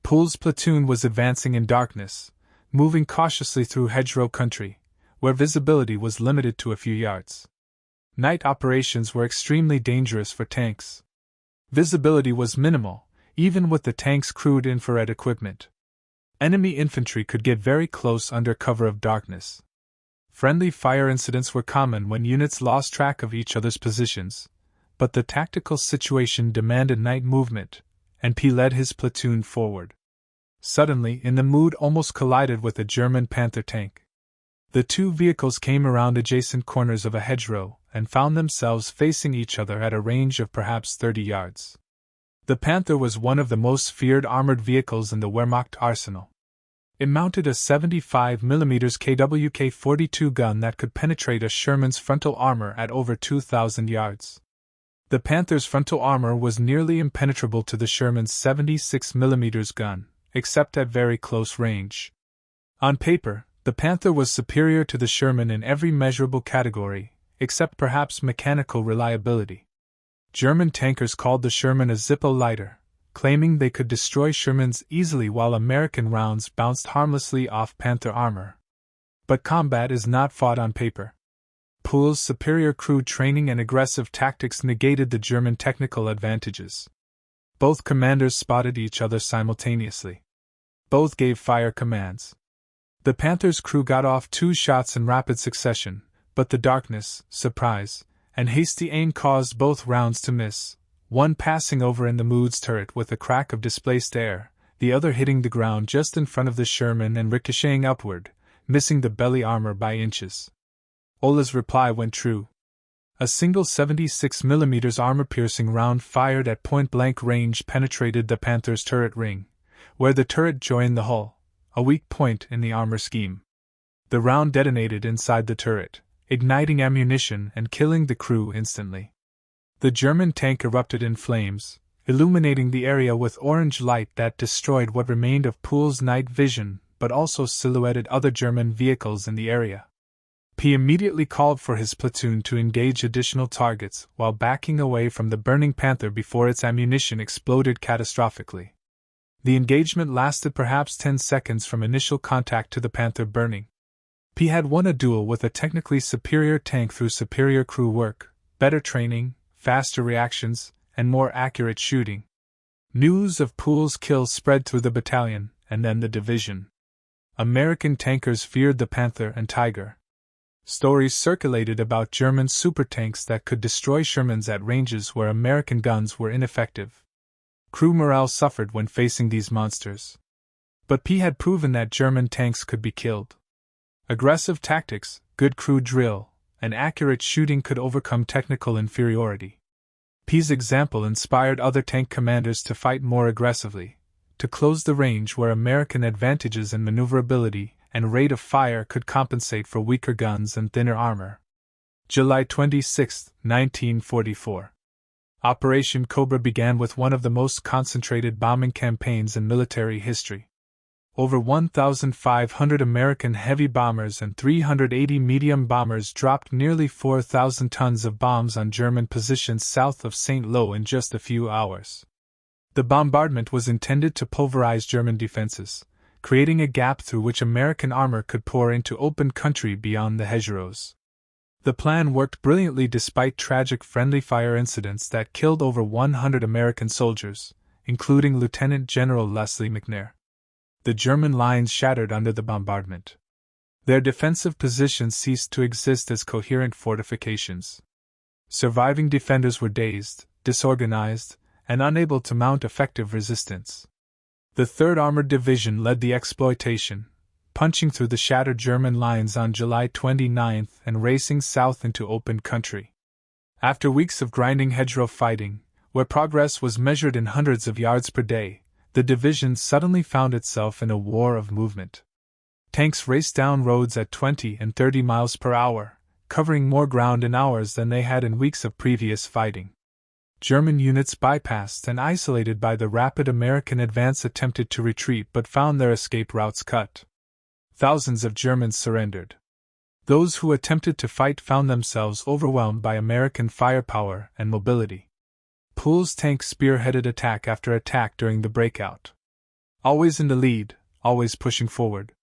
S1: Poole's platoon was advancing in darkness, moving cautiously through hedgerow country, where visibility was limited to a few yards. Night operations were extremely dangerous for tanks. Visibility was minimal, even with the tank's crude infrared equipment. Enemy infantry could get very close under cover of darkness. Friendly fire incidents were common when units lost track of each other's positions, but the tactical situation demanded night movement, and P led his platoon forward. Suddenly, the mood almost collided with a German Panther tank. The two vehicles came around adjacent corners of a hedgerow and found themselves facing each other at a range of perhaps 30 yards. The Panther was one of the most feared armored vehicles in the Wehrmacht arsenal. It mounted a 75mm KWK-42 gun that could penetrate a Sherman's frontal armor at over 2,000 yards. The Panther's frontal armor was nearly impenetrable to the Sherman's 76mm gun, except at very close range. On paper, the Panther was superior to the Sherman in every measurable category, except perhaps mechanical reliability. German tankers called the Sherman a Zippo lighter, claiming they could destroy Shermans easily while American rounds bounced harmlessly off Panther armor. But combat is not fought on paper. Poole's superior crew training and aggressive tactics negated the German technical advantages. Both commanders spotted each other simultaneously. Both gave fire commands. The Panther's crew got off 2 shots in rapid succession, but the darkness, surprise, and hasty aim caused both rounds to miss, one passing over in the Mood's turret with a crack of displaced air, the other hitting the ground just in front of the Sherman and ricocheting upward, missing the belly armor by inches. Ola's reply went true. A single 76mm armor-piercing round fired at point-blank range penetrated the Panther's turret ring, where the turret joined the hull, a weak point in the armor scheme. The round detonated inside the turret, igniting ammunition and killing the crew instantly. The German tank erupted in flames, illuminating the area with orange light that destroyed what remained of Poole's night vision but also silhouetted other German vehicles in the area. P immediately called for his platoon to engage additional targets while backing away from the burning Panther before its ammunition exploded catastrophically. The engagement lasted perhaps 10 seconds from initial contact to the Panther burning. P had won a duel with a technically superior tank through superior crew work, better training, faster reactions, and more accurate shooting. News of Poole's kill spread through the battalion, and then the division. American tankers feared the Panther and Tiger. Stories circulated about German supertanks that could destroy Shermans at ranges where American guns were ineffective. Crew morale suffered when facing these monsters. But P had proven that German tanks could be killed. Aggressive tactics, good crew drill, and accurate shooting could overcome technical inferiority. P's example inspired other tank commanders to fight more aggressively, to close the range where American advantages in maneuverability and rate of fire could compensate for weaker guns and thinner armor. July 26, 1944. Operation Cobra began with one of the most concentrated bombing campaigns in military history. Over 1,500 American heavy bombers and 380 medium bombers dropped nearly 4,000 tons of bombs on German positions south of St. Lo in just a few hours. The bombardment was intended to pulverize German defenses, creating a gap through which American armor could pour into open country beyond the hedgerows. The plan worked brilliantly despite tragic friendly fire incidents that killed over 100 American soldiers, including Lieutenant General Leslie McNair. The German lines shattered under the bombardment. Their defensive positions ceased to exist as coherent fortifications. Surviving defenders were dazed, disorganized, and unable to mount effective resistance. The 3rd Armored Division led the exploitation, punching through the shattered German lines on July 29 and racing south into open country. After weeks of grinding hedgerow fighting, where progress was measured in hundreds of yards per day, the division suddenly found itself in a war of movement. Tanks raced down roads at 20 and 30 miles per hour, covering more ground in hours than they had in weeks of previous fighting. German units bypassed and isolated by the rapid American advance attempted to retreat but found their escape routes cut. Thousands of Germans surrendered. Those who attempted to fight found themselves overwhelmed by American firepower and mobility. Poole's tank spearheaded attack after attack during the breakout. Always in the lead, always pushing forward.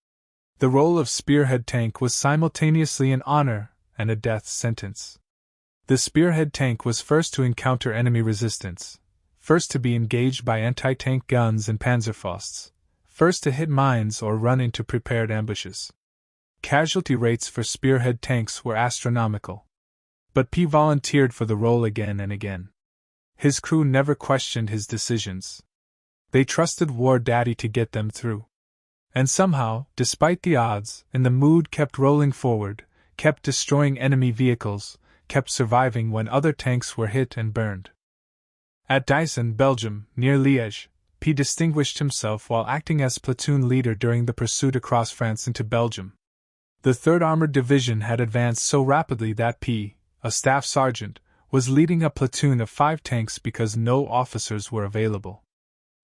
S1: The role of spearhead tank was simultaneously an honor and a death sentence. The spearhead tank was first to encounter enemy resistance, first to be engaged by anti-tank guns and panzerfausts, first to hit mines or run into prepared ambushes. Casualty rates for spearhead tanks were astronomical. But P volunteered for the role again and again. His crew never questioned his decisions. They trusted War Daddy to get them through. And somehow, despite the odds, the mood kept rolling forward, kept destroying enemy vehicles, kept surviving when other tanks were hit and burned. At Dyson, Belgium, near Liège, P distinguished himself while acting as platoon leader during the pursuit across France into Belgium. The 3rd Armored Division had advanced so rapidly that P, a staff sergeant, was leading a platoon of 5 tanks because no officers were available.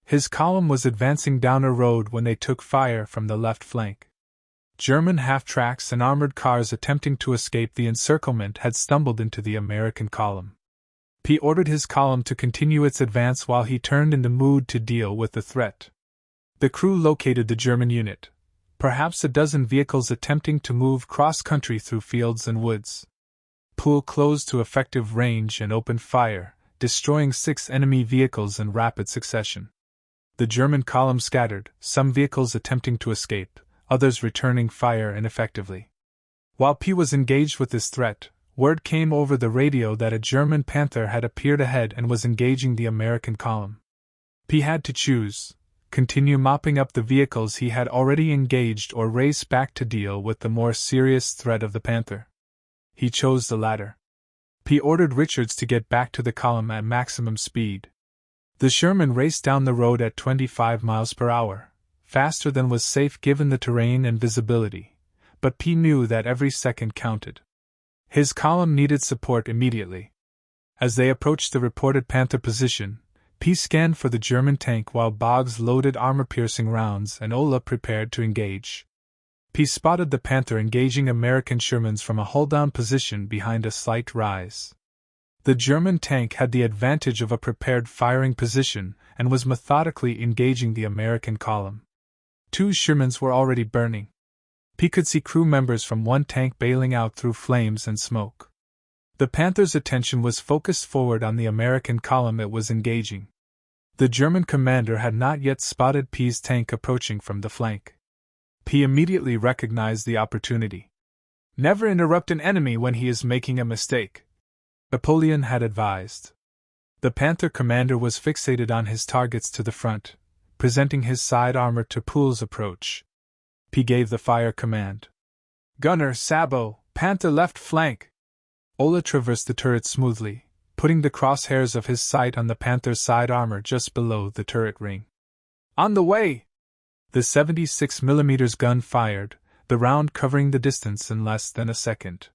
S1: His column was advancing down a road when they took fire from the left flank. German half-tracks and armored cars attempting to escape the encirclement had stumbled into the American column. P ordered his column to continue its advance while he turned in the mood to deal with the threat. The crew located the German unit, perhaps a dozen vehicles attempting to move cross-country through fields and woods. Poole closed to effective range and opened fire, destroying 6 enemy vehicles in rapid succession. The German column scattered, some vehicles attempting to escape, others returning fire ineffectively. While P was engaged with this threat, word came over the radio that a German Panther had appeared ahead and was engaging the American column. P had to choose: continue mopping up the vehicles he had already engaged or race back to deal with the more serious threat of the Panther. He chose the latter. P ordered Richards to get back to the column at maximum speed. The Sherman raced down the road at 25 miles per hour, faster than was safe given the terrain and visibility, but P knew that every second counted. His column needed support immediately. As they approached the reported Panther position, P scanned for the German tank while Boggs loaded armor-piercing rounds and Ola prepared to engage. P spotted the Panther engaging American Shermans from a hull-down position behind a slight rise. The German tank had the advantage of a prepared firing position and was methodically engaging the American column. 2 Shermans were already burning. P could see crew members from one tank bailing out through flames and smoke. The Panther's attention was focused forward on the American column it was engaging. The German commander had not yet spotted P's tank approaching from the flank. P immediately recognized the opportunity. Never interrupt an enemy when he is making a mistake, Napoleon had advised. The Panther commander was fixated on his targets to the front, presenting his side armor to Poole's approach. P gave the fire command. "Gunner, Sabo, Panther left flank!" Ola traversed the turret smoothly, putting the crosshairs of his sight on the Panther's side armor just below the turret ring. "On the way!" The 76mm gun fired, the round covering the distance in less than a second.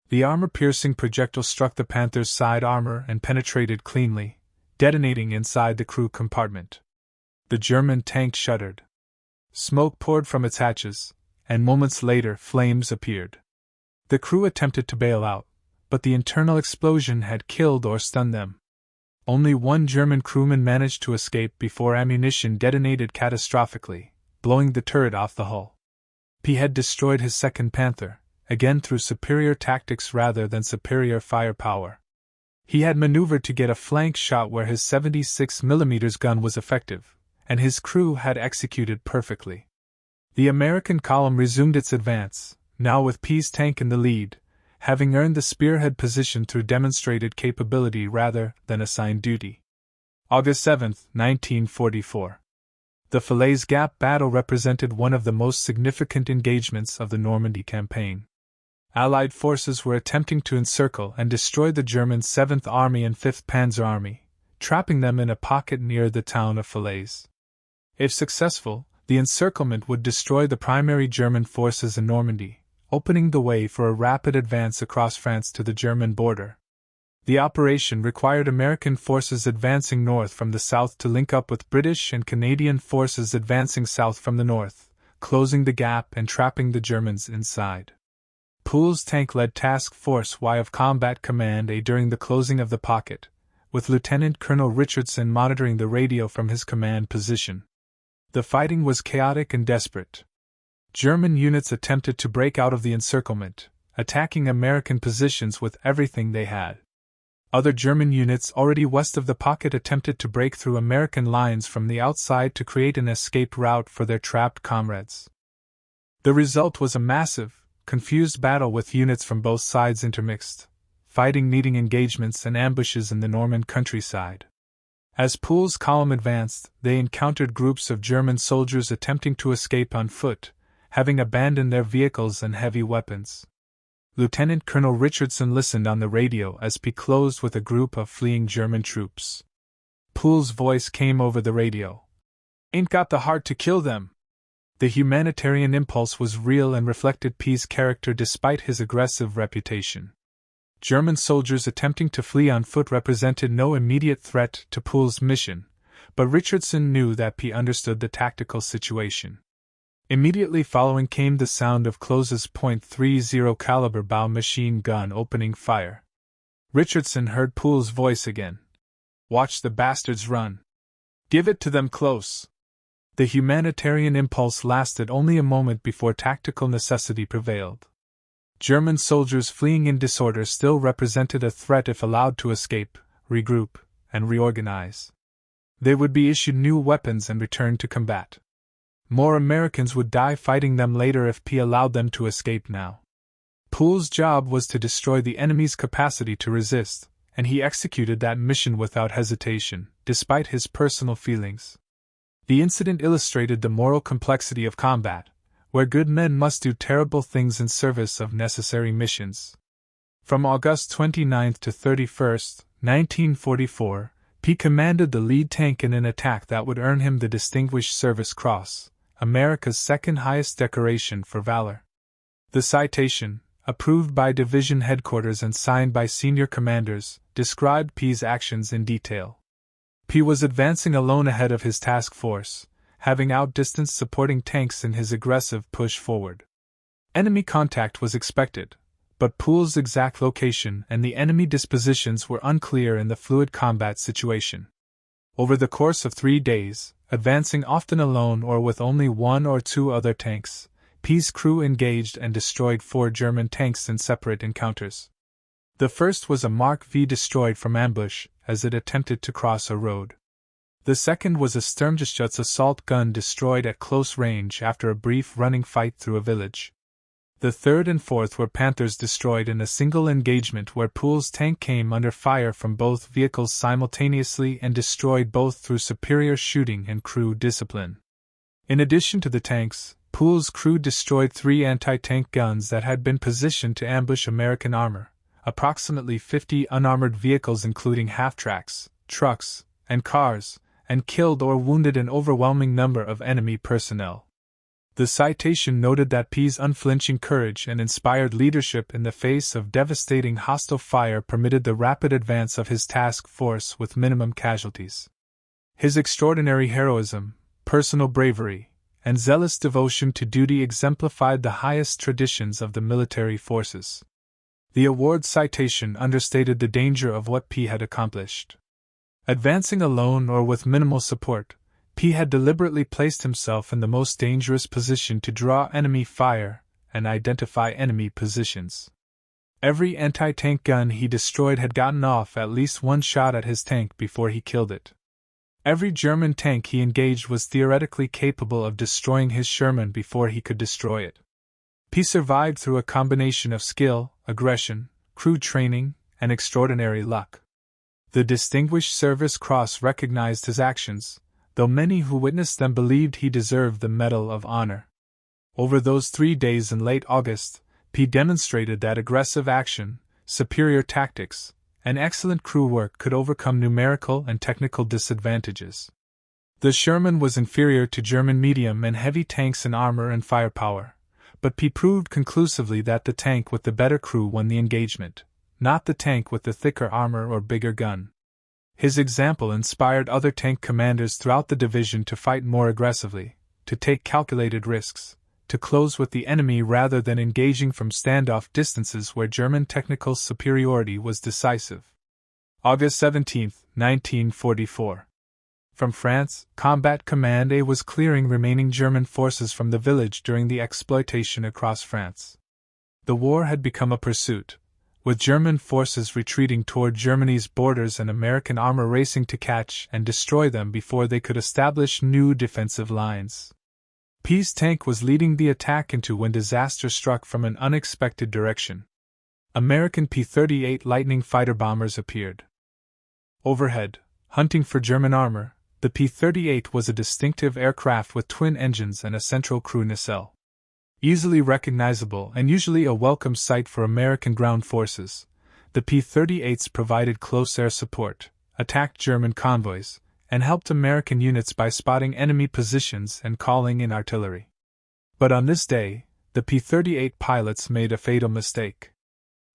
S1: The armor-piercing projectile struck the Panther's side armor and penetrated cleanly, detonating inside the crew compartment. The German tank shuddered. Smoke poured from its hatches, and moments later flames appeared. The crew attempted to bail out, but the internal explosion had killed or stunned them. Only one German crewman managed to escape before ammunition detonated catastrophically, blowing the turret off the hull. P had destroyed his second Panther, again through superior tactics rather than superior firepower. He had maneuvered to get a flank shot where his 76mm gun was effective, and his crew had executed perfectly. The American column resumed its advance, now with P's tank in the lead, having earned the spearhead position through demonstrated capability rather than assigned duty. August 7, 1944. The Falaise Gap battle represented one of the most significant engagements of the Normandy campaign. Allied forces were attempting to encircle and destroy the German 7th Army and 5th Panzer Army, trapping them in a pocket near the town of Falaise. If successful, the encirclement would destroy the primary German forces in Normandy, opening the way for a rapid advance across France to the German border. The operation required American forces advancing north from the south to link up with British and Canadian forces advancing south from the north, closing the gap and trapping the Germans inside. Poole's tank led Task Force Y of Combat Command A during the closing of the pocket, with Lieutenant Colonel Richardson monitoring the radio from his command position. The fighting was chaotic and desperate. German units attempted to break out of the encirclement, attacking American positions with everything they had. Other German units already west of the pocket attempted to break through American lines from the outside to create an escape route for their trapped comrades. The result was a massive, confused battle with units from both sides intermixed, fighting needing engagements and ambushes in the Norman countryside. As Poole's column advanced, they encountered groups of German soldiers attempting to escape on foot, having abandoned their vehicles and heavy weapons. Lieutenant Colonel Richardson listened on the radio as P closed with a group of fleeing German troops. Poole's voice came over the radio. "Ain't got the heart to kill them." The humanitarian impulse was real and reflected P's character despite his aggressive reputation. German soldiers attempting to flee on foot represented no immediate threat to Poole's mission, but Richardson knew that P understood the tactical situation. Immediately following came the sound of Close's .30 caliber bow machine gun opening fire. Richardson heard Poole's voice again. "Watch the bastards run. Give it to them close." The humanitarian impulse lasted only a moment before tactical necessity prevailed. German soldiers fleeing in disorder still represented a threat if allowed to escape, regroup, and reorganize. They would be issued new weapons and returned to combat. More Americans would die fighting them later if P allowed them to escape now. Poole's job was to destroy the enemy's capacity to resist, and he executed that mission without hesitation, despite his personal feelings. The incident illustrated the moral complexity of combat, where good men must do terrible things in service of necessary missions. From August 29 to 31, 1944, P commanded the lead tank in an attack that would earn him the Distinguished Service Cross, America's second highest decoration for valor. The citation, approved by division headquarters and signed by senior commanders, described P's actions in detail. P was advancing alone ahead of his task force, having outdistanced supporting tanks in his aggressive push forward. Enemy contact was expected, but Poole's exact location and the enemy dispositions were unclear in the fluid combat situation. Over the course of 3 days, advancing often alone or with only 1 or 2 other tanks, P's crew engaged and destroyed 4 German tanks in separate encounters. The first was a Mark V destroyed from ambush as it attempted to cross a road. The second was a Sturmgeschütz assault gun destroyed at close range after a brief running fight through a village. The third and fourth were Panthers destroyed in a single engagement where Poole's tank came under fire from both vehicles simultaneously and destroyed both through superior shooting and crew discipline. In addition to the tanks, Poole's crew destroyed 3 anti-tank guns that had been positioned to ambush American armor, approximately 50 unarmored vehicles including half-tracks, trucks, and cars, and killed or wounded an overwhelming number of enemy personnel. The citation noted that P's unflinching courage and inspired leadership in the face of devastating hostile fire permitted the rapid advance of his task force with minimum casualties. His extraordinary heroism, personal bravery, and zealous devotion to duty exemplified the highest traditions of the military forces. The award citation understated the danger of what P had accomplished. Advancing alone or with minimal support, P had deliberately placed himself in the most dangerous position to draw enemy fire and identify enemy positions. Every anti-tank gun he destroyed had gotten off at least one shot at his tank before he killed it. Every German tank he engaged was theoretically capable of destroying his Sherman before he could destroy it. P survived through a combination of skill, aggression, crew training, and extraordinary luck. The Distinguished Service Cross recognized his actions, though many who witnessed them believed he deserved the Medal of Honor. Over those 3 days in late August, P demonstrated that aggressive action, superior tactics, and excellent crew work could overcome numerical and technical disadvantages. The Sherman was inferior to German medium and heavy tanks in armor and firepower, but P proved conclusively that the tank with the better crew won the engagement, not the tank with the thicker armor or bigger gun. His example inspired other tank commanders throughout the division to fight more aggressively, to take calculated risks, to close with the enemy rather than engaging from standoff distances where German technical superiority was decisive. August 17, 1944. From France, Combat Command A was clearing remaining German forces from the village during the exploitation across France. The war had become a pursuit, with German forces retreating toward Germany's borders and American armor racing to catch and destroy them before they could establish new defensive lines. P's tank was leading the attack into when disaster struck from an unexpected direction. American P-38 Lightning fighter bombers appeared. Overhead, hunting for German armor, the P-38 was a distinctive aircraft with twin engines and a central crew nacelle. Easily recognizable and usually a welcome sight for American ground forces, the P-38s provided close air support, attacked German convoys, and helped American units by spotting enemy positions and calling in artillery. But on this day, the P-38 pilots made a fatal mistake.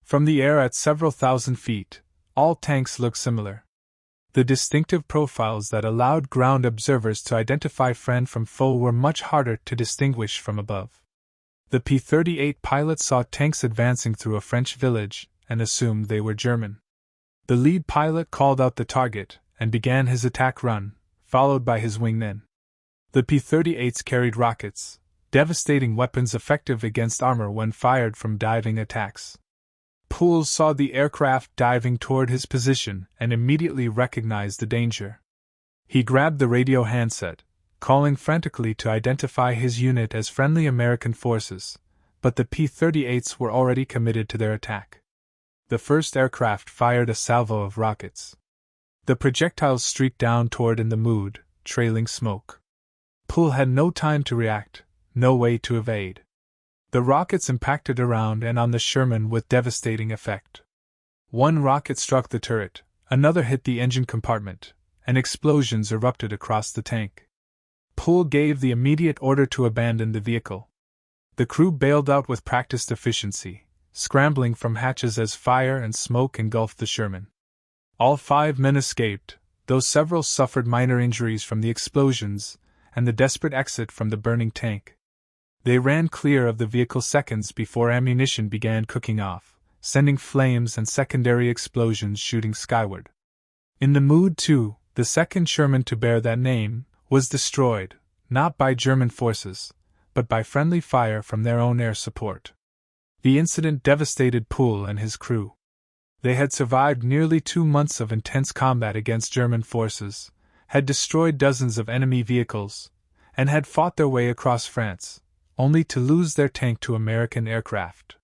S1: From the air at several thousand feet, all tanks looked similar. The distinctive profiles that allowed ground observers to identify friend from foe were much harder to distinguish from above. The P-38 pilots saw tanks advancing through a French village and assumed they were German. The lead pilot called out the target and began his attack run, followed by his wingmen. The P-38s carried rockets, devastating weapons effective against armor when fired from diving attacks. Poole saw the aircraft diving toward his position and immediately recognized the danger. He grabbed the radio handset, calling frantically to identify his unit as friendly American forces, but the P-38s were already committed to their attack. The first aircraft fired a salvo of rockets. The projectiles streaked down toward in the mood, trailing smoke. Poole had no time to react, no way to evade. The rockets impacted around and on the Sherman with devastating effect. One rocket struck the turret, another hit the engine compartment, and explosions erupted across the tank. Poole gave the immediate order to abandon the vehicle. The crew bailed out with practiced efficiency, scrambling from hatches as fire and smoke engulfed the Sherman. All 5 men escaped, though several suffered minor injuries from the explosions and the desperate exit from the burning tank. They ran clear of the vehicle seconds before ammunition began cooking off, sending flames and secondary explosions shooting skyward. In the mood, too, the second Sherman to bear that name was destroyed, not by German forces, but by friendly fire from their own air support. The incident devastated Poole and his crew. They had survived nearly 2 months of intense combat against German forces, had destroyed dozens of enemy vehicles, and had fought their way across France, only to lose their tank to American aircraft.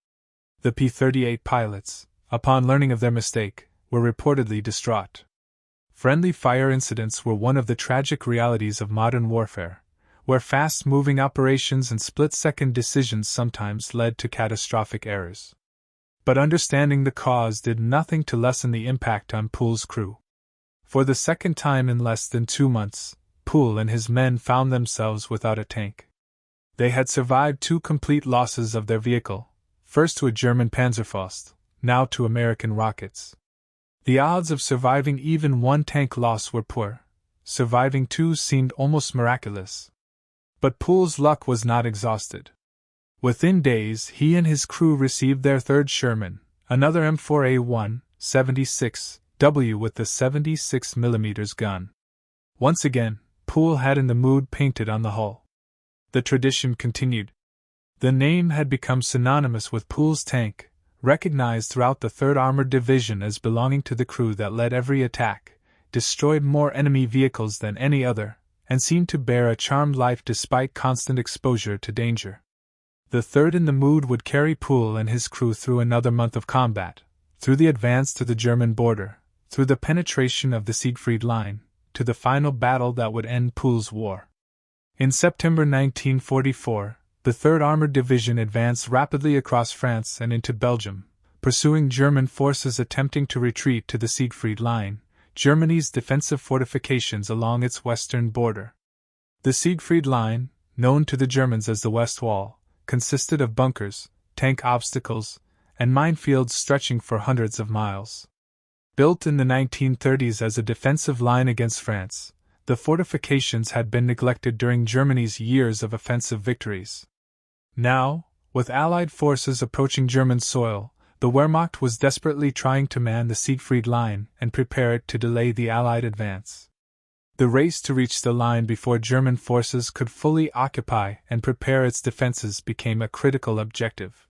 S1: The P-38 pilots, upon learning of their mistake, were reportedly distraught. Friendly fire incidents were one of the tragic realities of modern warfare, where fast-moving operations and split-second decisions sometimes led to catastrophic errors. But understanding the cause did nothing to lessen the impact on Poole's crew. For the second time in less than 2 months, Poole and his men found themselves without a tank. They had survived 2 complete losses of their vehicle, first to a German Panzerfaust, now to American rockets. The odds of surviving even 1 tank loss were poor. Surviving 2 seemed almost miraculous. But Poole's luck was not exhausted. Within days, he and his crew received their 3rd Sherman, another M4A1 76W with the 76mm gun. Once again, Poole had in the mood painted on the hull. The tradition continued. The name had become synonymous with Poole's tank, recognized throughout the 3rd Armored Division as belonging to the crew that led every attack, destroyed more enemy vehicles than any other, and seemed to bear a charmed life despite constant exposure to danger. The 3rd in the mood would carry Poole and his crew through another month of combat, through the advance to the German border, through the penetration of the Siegfried Line, to the final battle that would end Poole's war. In September 1944, the 3rd Armored Division advanced rapidly across France and into Belgium, pursuing German forces attempting to retreat to the Siegfried Line, Germany's defensive fortifications along its western border. The Siegfried Line, known to the Germans as the West Wall, consisted of bunkers, tank obstacles, and minefields stretching for hundreds of miles. Built in the 1930s as a defensive line against France, the fortifications had been neglected during Germany's years of offensive victories. Now, with Allied forces approaching German soil, the Wehrmacht was desperately trying to man the Siegfried Line and prepare it to delay the Allied advance. The race to reach the line before German forces could fully occupy and prepare its defenses became a critical objective.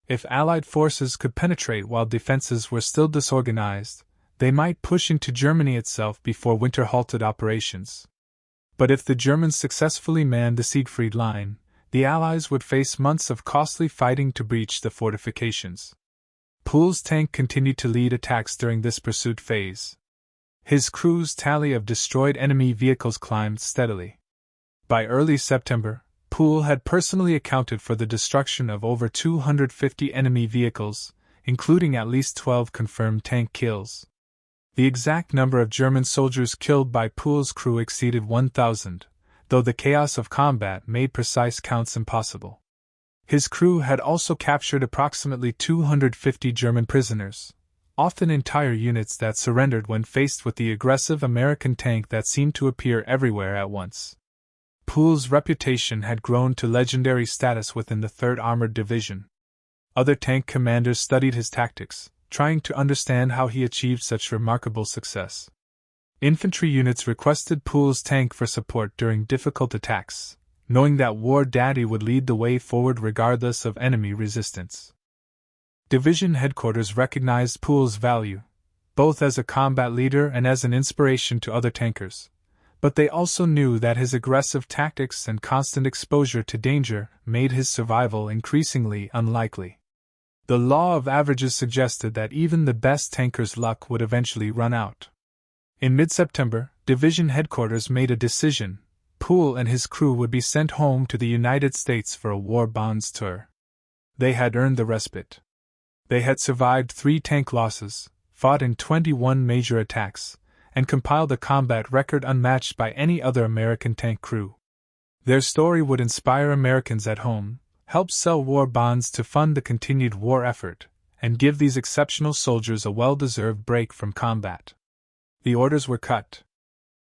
S1: If Allied forces could penetrate while defenses were still disorganized, they might push into Germany itself before winter halted operations. But if the Germans successfully manned the Siegfried Line, the Allies would face months of costly fighting to breach the fortifications. Poole's tank continued to lead attacks during this pursuit phase. His crew's tally of destroyed enemy vehicles climbed steadily. By early September, Poole had personally accounted for the destruction of over 250 enemy vehicles, including at least 12 confirmed tank kills. The exact number of German soldiers killed by Poole's crew exceeded 1,000, though the chaos of combat made precise counts impossible. His crew had also captured approximately 250 German prisoners, often entire units that surrendered when faced with the aggressive American tank that seemed to appear everywhere at once. Poole's reputation had grown to legendary status within the 3rd Armored Division. Other tank commanders studied his tactics, trying to understand how he achieved such remarkable success. Infantry units requested Poole's tank for support during difficult attacks, knowing that War Daddy would lead the way forward regardless of enemy resistance. Division headquarters recognized Poole's value, both as a combat leader and as an inspiration to other tankers, but they also knew that his aggressive tactics and constant exposure to danger made his survival increasingly unlikely. The law of averages suggested that even the best tanker's luck would eventually run out. In mid-September, division headquarters made a decision: Poole and his crew would be sent home to the United States for a war bonds tour. They had earned the respite. They had survived 3 tank losses, fought in 21 major attacks, and compiled a combat record unmatched by any other American tank crew. Their story would inspire Americans at home, help sell war bonds to fund the continued war effort, and give these exceptional soldiers a well-deserved break from combat. The orders were cut.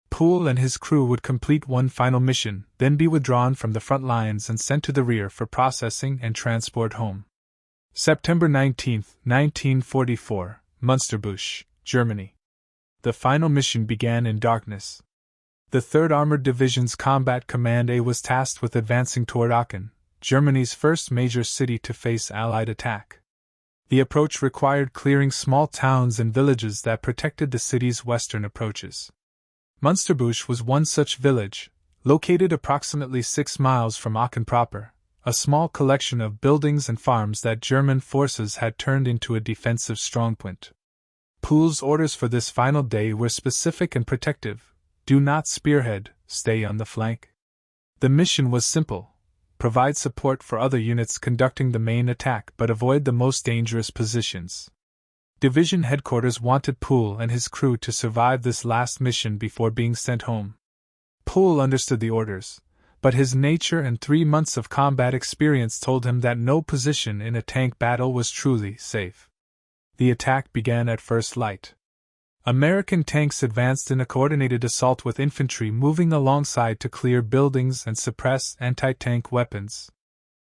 S1: Poole and his crew would complete one final mission, then be withdrawn from the front lines and sent to the rear for processing and transport home. September 19, 1944, Münsterbusch, Germany. The final mission began in darkness. The 3rd Armored Division's Combat Command A was tasked with advancing toward Aachen, Germany's first major city to face Allied attack. The approach required clearing small towns and villages that protected the city's western approaches. Münsterbusch was one such village, located approximately 6 miles from Aachen proper, a small collection of buildings and farms that German forces had turned into a defensive strongpoint. Poole's orders for this final day were specific and protective: do not spearhead, stay on the flank. The mission was simple: provide support for other units conducting the main attack but avoid the most dangerous positions. Division headquarters wanted Poole and his crew to survive this last mission before being sent home. Poole understood the orders, but his nature and 3 months of combat experience told him that no position in a tank battle was truly safe. The attack began at first light. American tanks advanced in a coordinated assault with infantry moving alongside to clear buildings and suppress anti-tank weapons.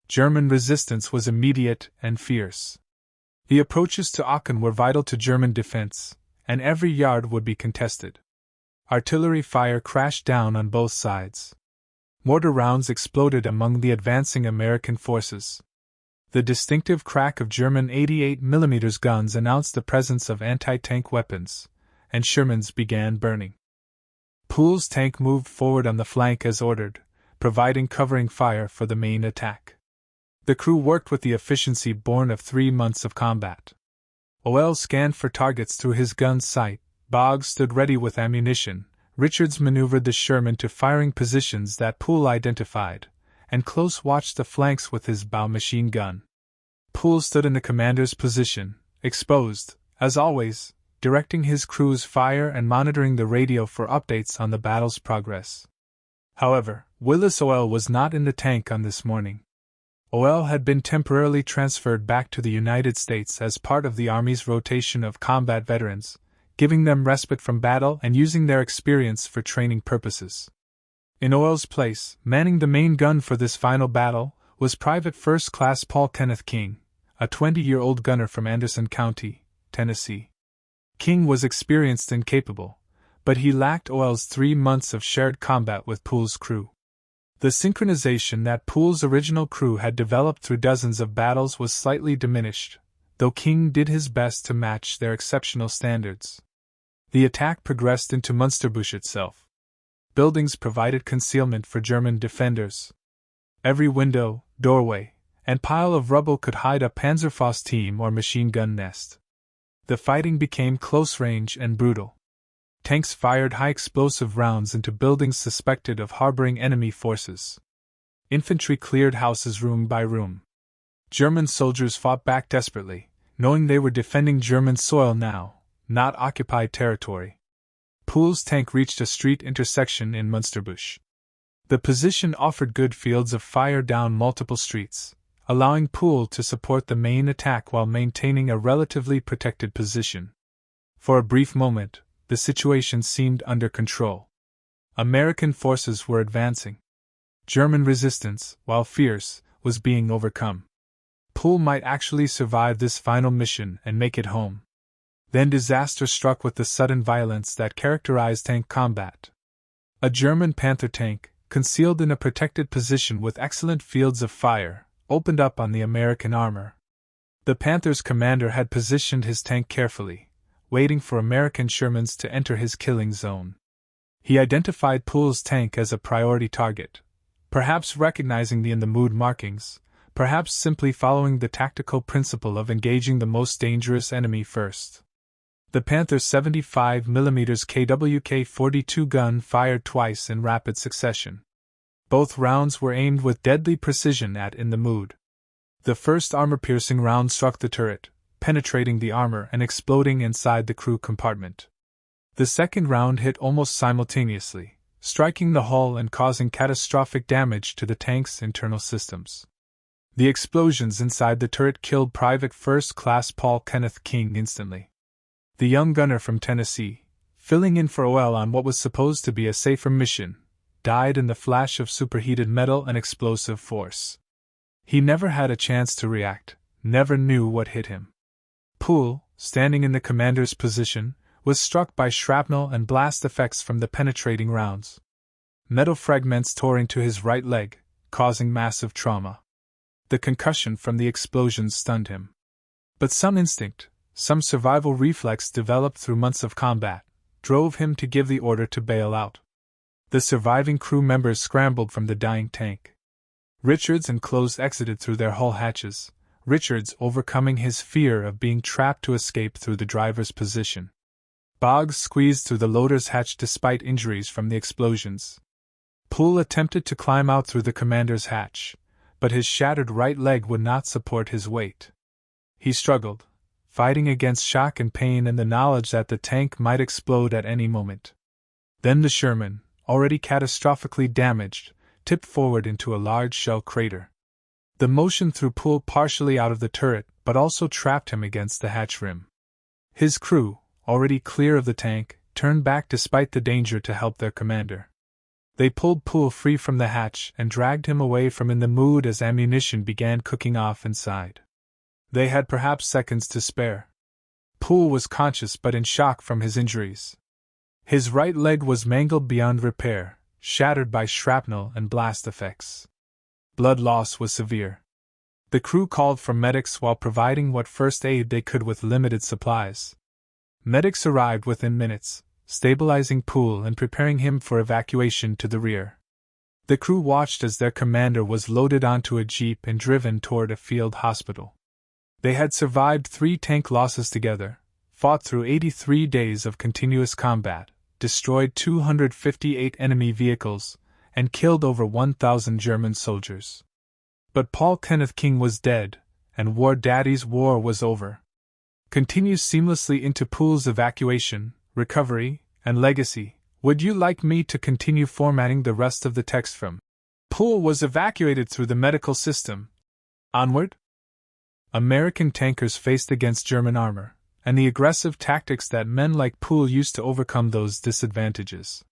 S1: German resistance was immediate and fierce. The approaches to Aachen were vital to German defense, and every yard would be contested. Artillery fire crashed down on both sides. Mortar rounds exploded among the advancing American forces. The distinctive crack of German 88mm guns announced the presence of anti-tank weapons, and Shermans began burning. Poole's tank moved forward on the flank as ordered, providing covering fire for the main attack. The crew worked with the efficiency born of 3 months of combat. Oel scanned for targets through his gun's sight, Boggs stood ready with ammunition, Richards maneuvered the Sherman to firing positions that Poole identified, and Close watched the flanks with his bow machine gun. Poole stood in the commander's position, exposed, as always, directing his crew's fire and monitoring the radio for updates on the battle's progress. However, Willis Oel was not in the tank on this morning. Oel had been temporarily transferred back to the United States as part of the Army's rotation of combat veterans, giving them respite from battle and using their experience for training purposes. In Oel's place, manning the main gun for this final battle, was Private First Class Paul Kenneth King, a 20-year-old gunner from Anderson County, Tennessee. King was experienced and capable, but he lacked Oel's 3 months of shared combat with Poole's crew. The synchronization that Poole's original crew had developed through dozens of battles was slightly diminished, though King did his best to match their exceptional standards. The attack progressed into Münsterbusch itself. Buildings provided concealment for German defenders. Every window, doorway, and pile of rubble could hide a Panzerfaust team or machine gun nest. The fighting became close range and brutal. Tanks fired high explosive rounds into buildings suspected of harboring enemy forces. Infantry cleared houses room by room. German soldiers fought back desperately, knowing they were defending German soil now, not occupied territory. Poole's tank reached a street intersection in Münsterbusch. The position offered good fields of fire down multiple streets, allowing Poole to support the main attack while maintaining a relatively protected position. For a brief moment, the situation seemed under control. American forces were advancing. German resistance, while fierce, was being overcome. Poole might actually survive this final mission and make it home. Then disaster struck with the sudden violence that characterized tank combat. A German Panther tank, concealed in a protected position with excellent fields of fire, opened up on the American armor. The Panther's commander had positioned his tank carefully, waiting for American Shermans to enter his killing zone. He identified Poole's tank as a priority target, perhaps recognizing the in-the-mood markings, perhaps simply following the tactical principle of engaging the most dangerous enemy first. The Panther's 75mm KWK-42 gun fired twice in rapid succession. Both rounds were aimed with deadly precision at In the Mood. The first armor-piercing round struck the turret, penetrating the armor and exploding inside the crew compartment. The second round hit almost simultaneously, striking the hull and causing catastrophic damage to the tank's internal systems. The explosions inside the turret killed Private First Class Paul Kenneth King instantly. The young gunner from Tennessee, filling in for Oel on what was supposed to be a safer mission, died in the flash of superheated metal and explosive force. He never had a chance to react, never knew what hit him. Poole, standing in the commander's position, was struck by shrapnel and blast effects from the penetrating rounds. Metal fragments tore into his right leg, causing massive trauma. The concussion from the explosions stunned him. But some instinct, some survival reflex developed through months of combat, drove him to give the order to bail out. The surviving crew members scrambled from the dying tank. Richards and Close exited through their hull hatches, Richards overcoming his fear of being trapped to escape through the driver's position. Boggs squeezed through the loader's hatch despite injuries from the explosions. Poole attempted to climb out through the commander's hatch, but his shattered right leg would not support his weight. He struggled, fighting against shock and pain and the knowledge that the tank might explode at any moment. Then the Sherman, already catastrophically damaged, tipped forward into a large shell crater. The motion threw Poole partially out of the turret but also trapped him against the hatch rim. His crew, already clear of the tank, turned back despite the danger to help their commander. They pulled Poole free from the hatch and dragged him away from in the mood as ammunition began cooking off inside. They had perhaps seconds to spare. Poole was conscious but in shock from his injuries. His right leg was mangled beyond repair, shattered by shrapnel and blast effects. Blood loss was severe. The crew called for medics while providing what first aid they could with limited supplies. Medics arrived within minutes, stabilizing Poole and preparing him for evacuation to the rear. The crew watched as their commander was loaded onto a jeep and driven toward a field hospital. They had survived 3 tank losses together, fought through 83 days of continuous combat, destroyed 258 enemy vehicles, and killed over 1,000 German soldiers. But Paul Kenneth King was dead, and War Daddy's war was over. Continues seamlessly into Poole's evacuation, recovery, and legacy. Would you like me to continue formatting the rest of the text from? Poole was evacuated through the medical system. Onward? American tankers faced against German armor, and the aggressive tactics that men like Poole used to overcome those disadvantages.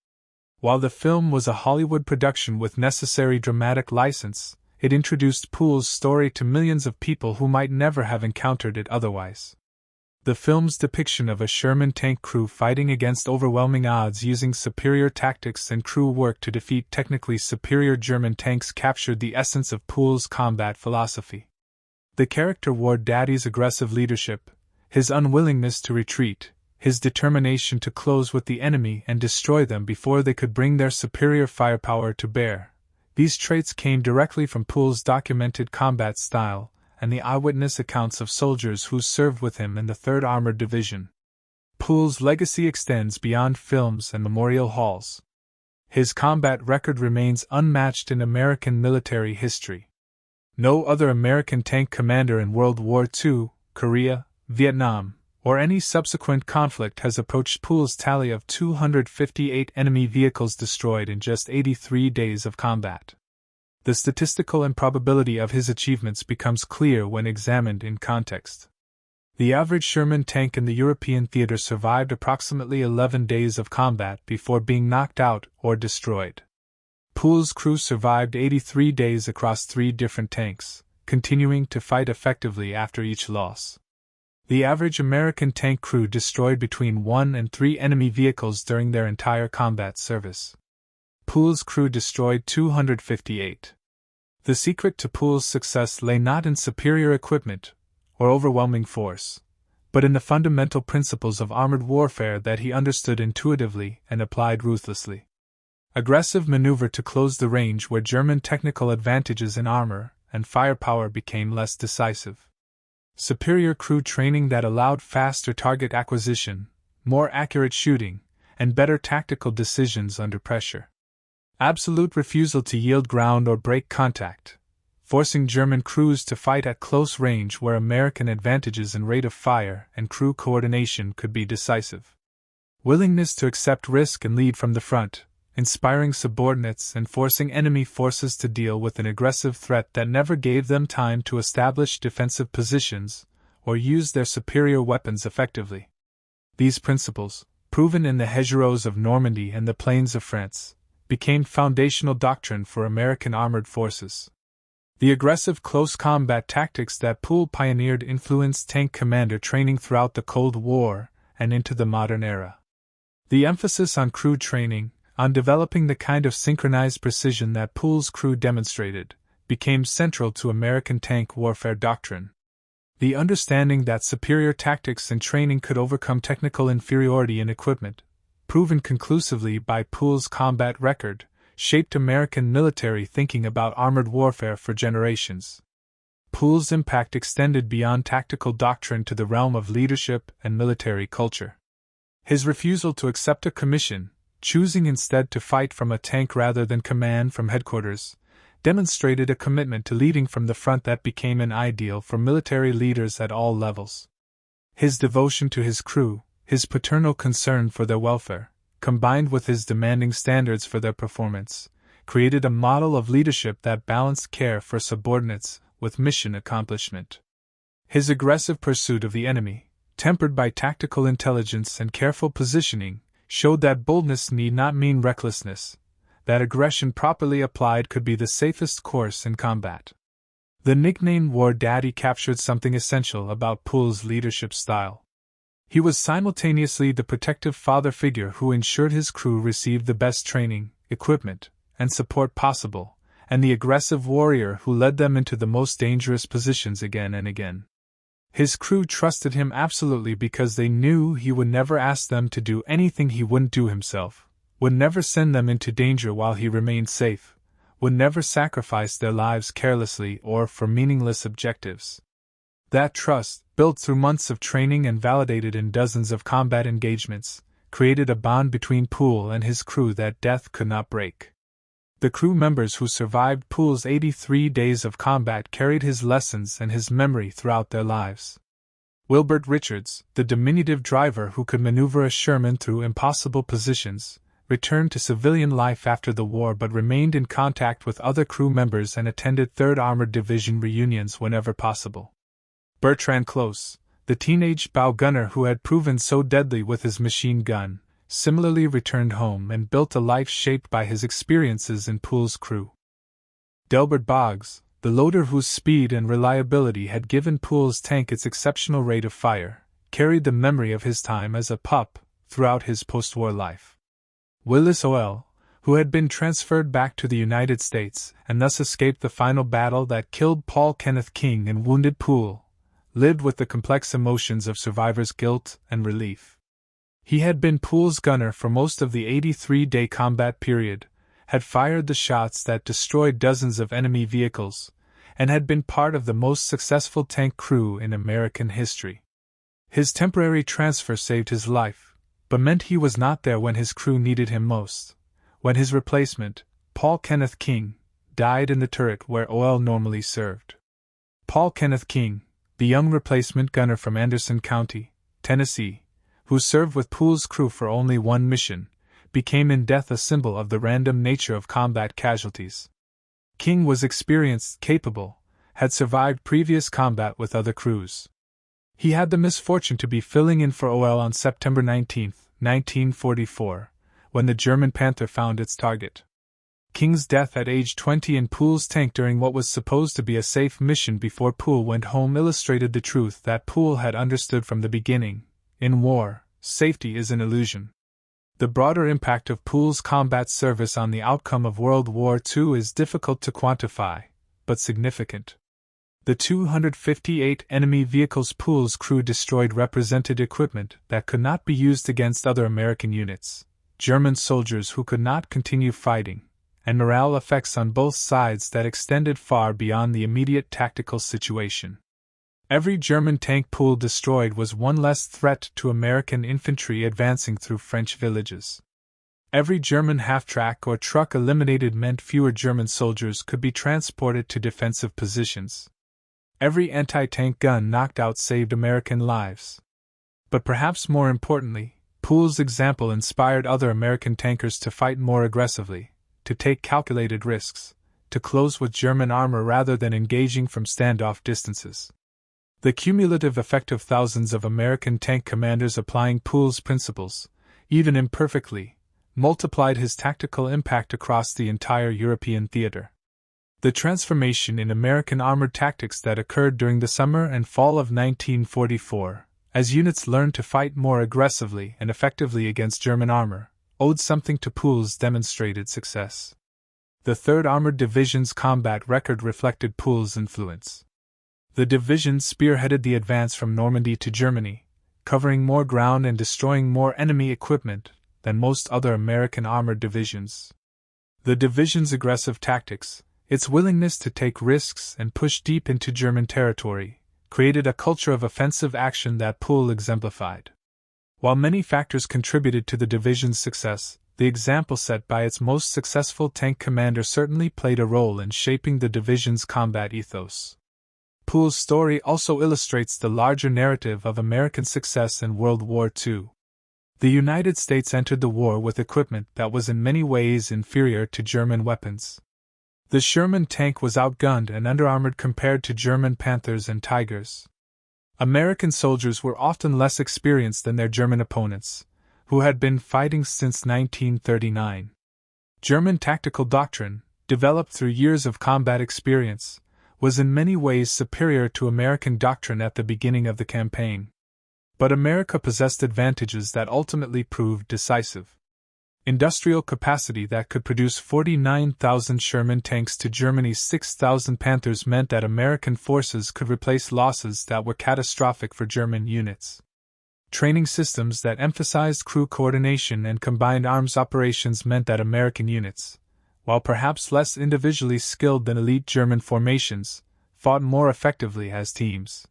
S1: While the film was a Hollywood production with necessary dramatic license, it introduced Poole's story to millions of people who might never have encountered it otherwise. The film's depiction of a Sherman tank crew fighting against overwhelming odds using superior tactics and crew work to defeat technically superior German tanks captured the essence of Poole's combat philosophy. The character War Daddy's aggressive leadership, his unwillingness to retreat, his determination to close with the enemy and destroy them before they could bring their superior firepower to bear. These traits came directly from Poole's documented combat style and the eyewitness accounts of soldiers who served with him in the 3rd Armored Division. Poole's legacy extends beyond films and memorial halls. His combat record remains unmatched in American military history. No other American tank commander in World War II, Korea, Vietnam, or any subsequent conflict has approached Poole's tally of 258 enemy vehicles destroyed in just 83 days of combat. The statistical improbability of his achievements becomes clear when examined in context. The average Sherman tank in the European theater survived approximately 11 days of combat before being knocked out or destroyed. Poole's crew survived 83 days across 3 different tanks, continuing to fight effectively after each loss. The average American tank crew destroyed between 1 and 3 enemy vehicles during their entire combat service. Poole's crew destroyed 258. The secret to Poole's success lay not in superior equipment or overwhelming force, but in the fundamental principles of armored warfare that he understood intuitively and applied ruthlessly. Aggressive maneuver to close the range where German technical advantages in armor and firepower became less decisive. Superior crew training that allowed faster target acquisition, more accurate shooting, and better tactical decisions under pressure. Absolute refusal to yield ground or break contact, forcing German crews to fight at close range where American advantages in rate of fire and crew coordination could be decisive. Willingness to accept risk and lead from the front, inspiring subordinates and forcing enemy forces to deal with an aggressive threat that never gave them time to establish defensive positions or use their superior weapons effectively. These principles, proven in the hedgerows of Normandy and the plains of France, became foundational doctrine for American armored forces. The aggressive close combat tactics that Poole pioneered influenced tank commander training throughout the Cold War and into the modern era. The emphasis on crew training, on developing the kind of synchronized precision that Poole's crew demonstrated, became central to American tank warfare doctrine. The understanding that superior tactics and training could overcome technical inferiority in equipment, proven conclusively by Poole's combat record, shaped American military thinking about armored warfare for generations. Poole's impact extended beyond tactical doctrine to the realm of leadership and military culture. His refusal to accept a commission, choosing instead to fight from a tank rather than command from headquarters, demonstrated a commitment to leading from the front that became an ideal for military leaders at all levels. His devotion to his crew, his paternal concern for their welfare, combined with his demanding standards for their performance, created a model of leadership that balanced care for subordinates with mission accomplishment. His aggressive pursuit of the enemy, tempered by tactical intelligence and careful positioning, showed that boldness need not mean recklessness, that aggression properly applied could be the safest course in combat. The nickname War Daddy captured something essential about Poole's leadership style. He was simultaneously the protective father figure who ensured his crew received the best training, equipment, and support possible, and the aggressive warrior who led them into the most dangerous positions again and again. His crew trusted him absolutely because they knew he would never ask them to do anything he wouldn't do himself, would never send them into danger while he remained safe, would never sacrifice their lives carelessly or for meaningless objectives. That trust, built through months of training and validated in dozens of combat engagements, created a bond between Poole and his crew that death could not break. The crew members who survived Poole's 83 days of combat carried his lessons and his memory throughout their lives. Wilbert Richards, the diminutive driver who could maneuver a Sherman through impossible positions, returned to civilian life after the war but remained in contact with other crew members and attended 3rd Armored Division reunions whenever possible. Bertrand Close, the teenage bow gunner who had proven so deadly with his machine gun, similarly returned home and built a life shaped by his experiences in Poole's crew. Delbert Boggs, the loader whose speed and reliability had given Poole's tank its exceptional rate of fire, carried the memory of his time as a pup throughout his post-war life. Willis O'Ell, who had been transferred back to the United States and thus escaped the final battle that killed Paul Kenneth King and wounded Poole, lived with the complex emotions of survivor's guilt and relief. He had been Poole's gunner for most of the 83-day combat period, had fired the shots that destroyed dozens of enemy vehicles, and had been part of the most successful tank crew in American history. His temporary transfer saved his life, but meant he was not there when his crew needed him most, when his replacement, Paul Kenneth King, died in the turret where O'Ell normally served. Paul Kenneth King, the young replacement gunner from Anderson County, Tennessee, who served with Poole's crew for only one mission, became in death a symbol of the random nature of combat casualties. King was experienced, capable, had survived previous combat with other crews. He had the misfortune to be filling in for O'Ell on September 19, 1944, when the German Panther found its target. King's death at age 20 in Poole's tank during what was supposed to be a safe mission before Poole went home illustrated the truth that Poole had understood from the beginning. In war, safety is an illusion. The broader impact of Poole's combat service on the outcome of World War II is difficult to quantify, but significant. The 258 enemy vehicles Poole's crew destroyed represented equipment that could not be used against other American units, German soldiers who could not continue fighting, and morale effects on both sides that extended far beyond the immediate tactical situation. Every German tank Poole destroyed was one less threat to American infantry advancing through French villages. Every German half-track or truck eliminated meant fewer German soldiers could be transported to defensive positions. Every anti-tank gun knocked out saved American lives. But perhaps more importantly, Poole's example inspired other American tankers to fight more aggressively, to take calculated risks, to close with German armor rather than engaging from standoff distances. The cumulative effect of thousands of American tank commanders applying Poole's principles, even imperfectly, multiplied his tactical impact across the entire European theater. The transformation in American armored tactics that occurred during the summer and fall of 1944, as units learned to fight more aggressively and effectively against German armor, owed something to Poole's demonstrated success. The 3rd Armored Division's combat record reflected Poole's influence. The division spearheaded the advance from Normandy to Germany, covering more ground and destroying more enemy equipment than most other American armored divisions. The division's aggressive tactics, its willingness to take risks and push deep into German territory, created a culture of offensive action that Poole exemplified. While many factors contributed to the division's success, the example set by its most successful tank commander certainly played a role in shaping the division's combat ethos. Poole's story also illustrates the larger narrative of American success in World War II. The United States entered the war with equipment that was in many ways inferior to German weapons. The Sherman tank was outgunned and underarmored compared to German Panthers and Tigers. American soldiers were often less experienced than their German opponents, who had been fighting since 1939. German tactical doctrine, developed through years of combat experience, was in many ways superior to American doctrine at the beginning of the campaign. But America possessed advantages that ultimately proved decisive. Industrial capacity that could produce 49,000 Sherman tanks to Germany's 6,000 Panthers meant that American forces could replace losses that were catastrophic for German units. Training systems that emphasized crew coordination and combined arms operations meant that American units, while perhaps less individually skilled than elite German formations, fought more effectively as teams.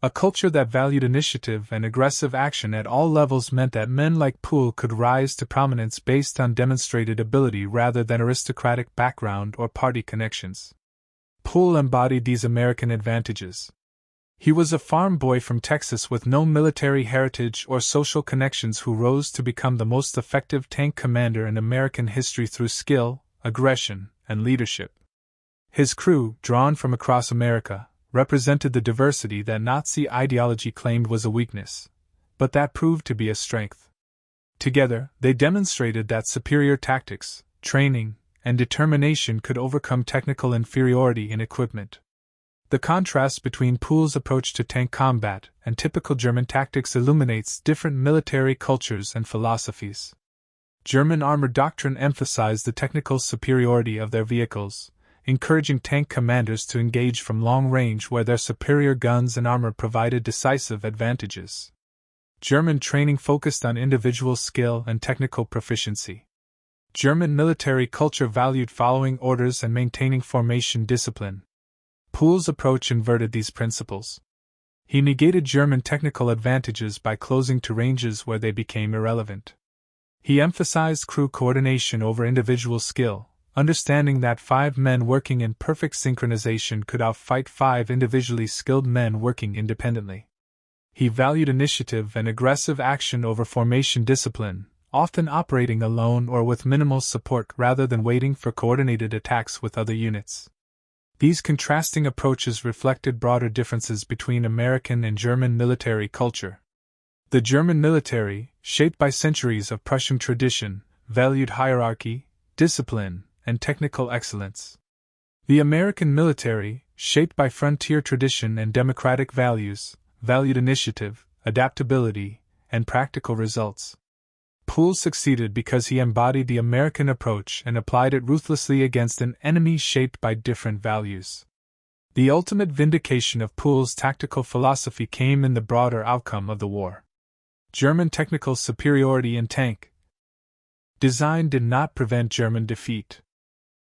S1: A culture that valued initiative and aggressive action at all levels meant that men like Poole could rise to prominence based on demonstrated ability rather than aristocratic background or party connections. Poole embodied these American advantages. He was a farm boy from Texas with no military heritage or social connections who rose to become the most effective tank commander in American history through skill, aggression, and leadership. His crew, drawn from across America, represented the diversity that Nazi ideology claimed was a weakness, but that proved to be a strength. Together, they demonstrated that superior tactics, training, and determination could overcome technical inferiority in equipment. The contrast between Poole's approach to tank combat and typical German tactics illuminates different military cultures and philosophies. German armor doctrine emphasized the technical superiority of their vehicles, encouraging tank commanders to engage from long range where their superior guns and armor provided decisive advantages. German training focused on individual skill and technical proficiency. German military culture valued following orders and maintaining formation discipline. Poole's approach inverted these principles. He negated German technical advantages by closing to ranges where they became irrelevant. He emphasized crew coordination over individual skill, understanding that 5 men working in perfect synchronization could outfight 5 individually skilled men working independently. He valued initiative and aggressive action over formation discipline, often operating alone or with minimal support rather than waiting for coordinated attacks with other units. These contrasting approaches reflected broader differences between American and German military culture. The German military, shaped by centuries of Prussian tradition, valued hierarchy, discipline, and technical excellence. The American military, shaped by frontier tradition and democratic values, valued initiative, adaptability, and practical results. Poole succeeded because he embodied the American approach and applied it ruthlessly against an enemy shaped by different values. The ultimate vindication of Poole's tactical philosophy came in the broader outcome of the war. German technical superiority in tank design did not prevent German defeat.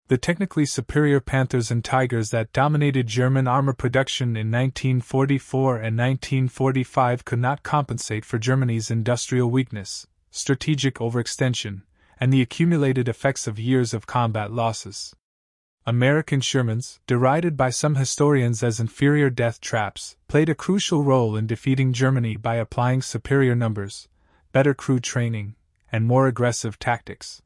S1: The technically superior Panthers and Tigers that dominated German armor production in 1944 and 1945 could not compensate for Germany's industrial weakness, strategic overextension, and the accumulated effects of years of combat losses. American Shermans, derided by some historians as inferior death traps, played a crucial role in defeating Germany by applying superior numbers, better crew training, and more aggressive tactics.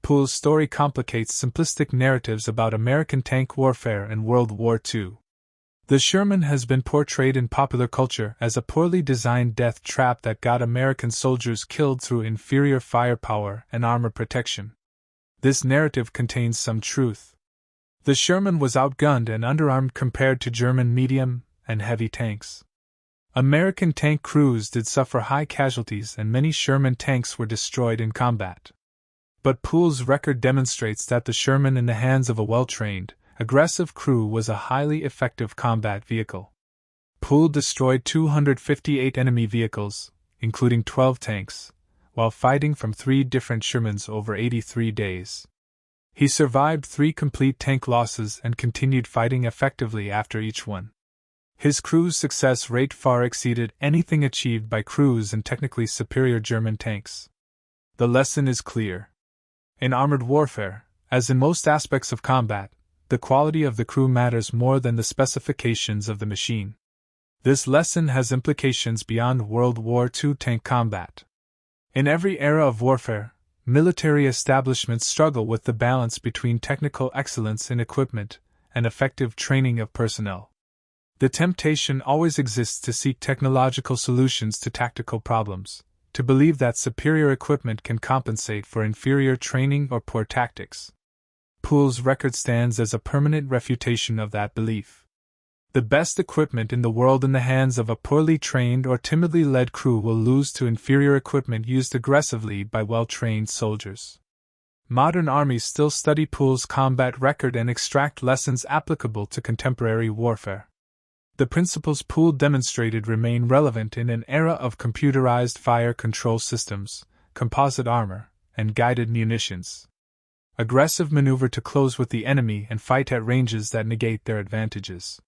S1: Poole's story complicates simplistic narratives about American tank warfare in World War II. The Sherman has been portrayed in popular culture as a poorly designed death trap that got American soldiers killed through inferior firepower and armor protection. This narrative contains some truth. The Sherman was outgunned and underarmed compared to German medium and heavy tanks. American tank crews did suffer high casualties and many Sherman tanks were destroyed in combat. But Poole's record demonstrates that the Sherman in the hands of a well-trained, aggressive crew was a highly effective combat vehicle. Poole destroyed 258 enemy vehicles, including 12 tanks, while fighting from 3 different Shermans over 83 days. He survived 3 complete tank losses and continued fighting effectively after each one. His crew's success rate far exceeded anything achieved by crews in technically superior German tanks. The lesson is clear. In armored warfare, as in most aspects of combat, the quality of the crew matters more than the specifications of the machine. This lesson has implications beyond World War II tank combat. In every era of warfare, military establishments struggle with the balance between technical excellence in equipment and effective training of personnel. The temptation always exists to seek technological solutions to tactical problems, to believe that superior equipment can compensate for inferior training or poor tactics. Poole's record stands as a permanent refutation of that belief. The best equipment in the world in the hands of a poorly trained or timidly led crew will lose to inferior equipment used aggressively by well-trained soldiers. Modern armies still study Poole's combat record and extract lessons applicable to contemporary warfare. The principles Poole demonstrated remain relevant in an era of computerized fire control systems, composite armor, and guided munitions. Aggressive maneuver to close with the enemy and fight at ranges that negate their advantages.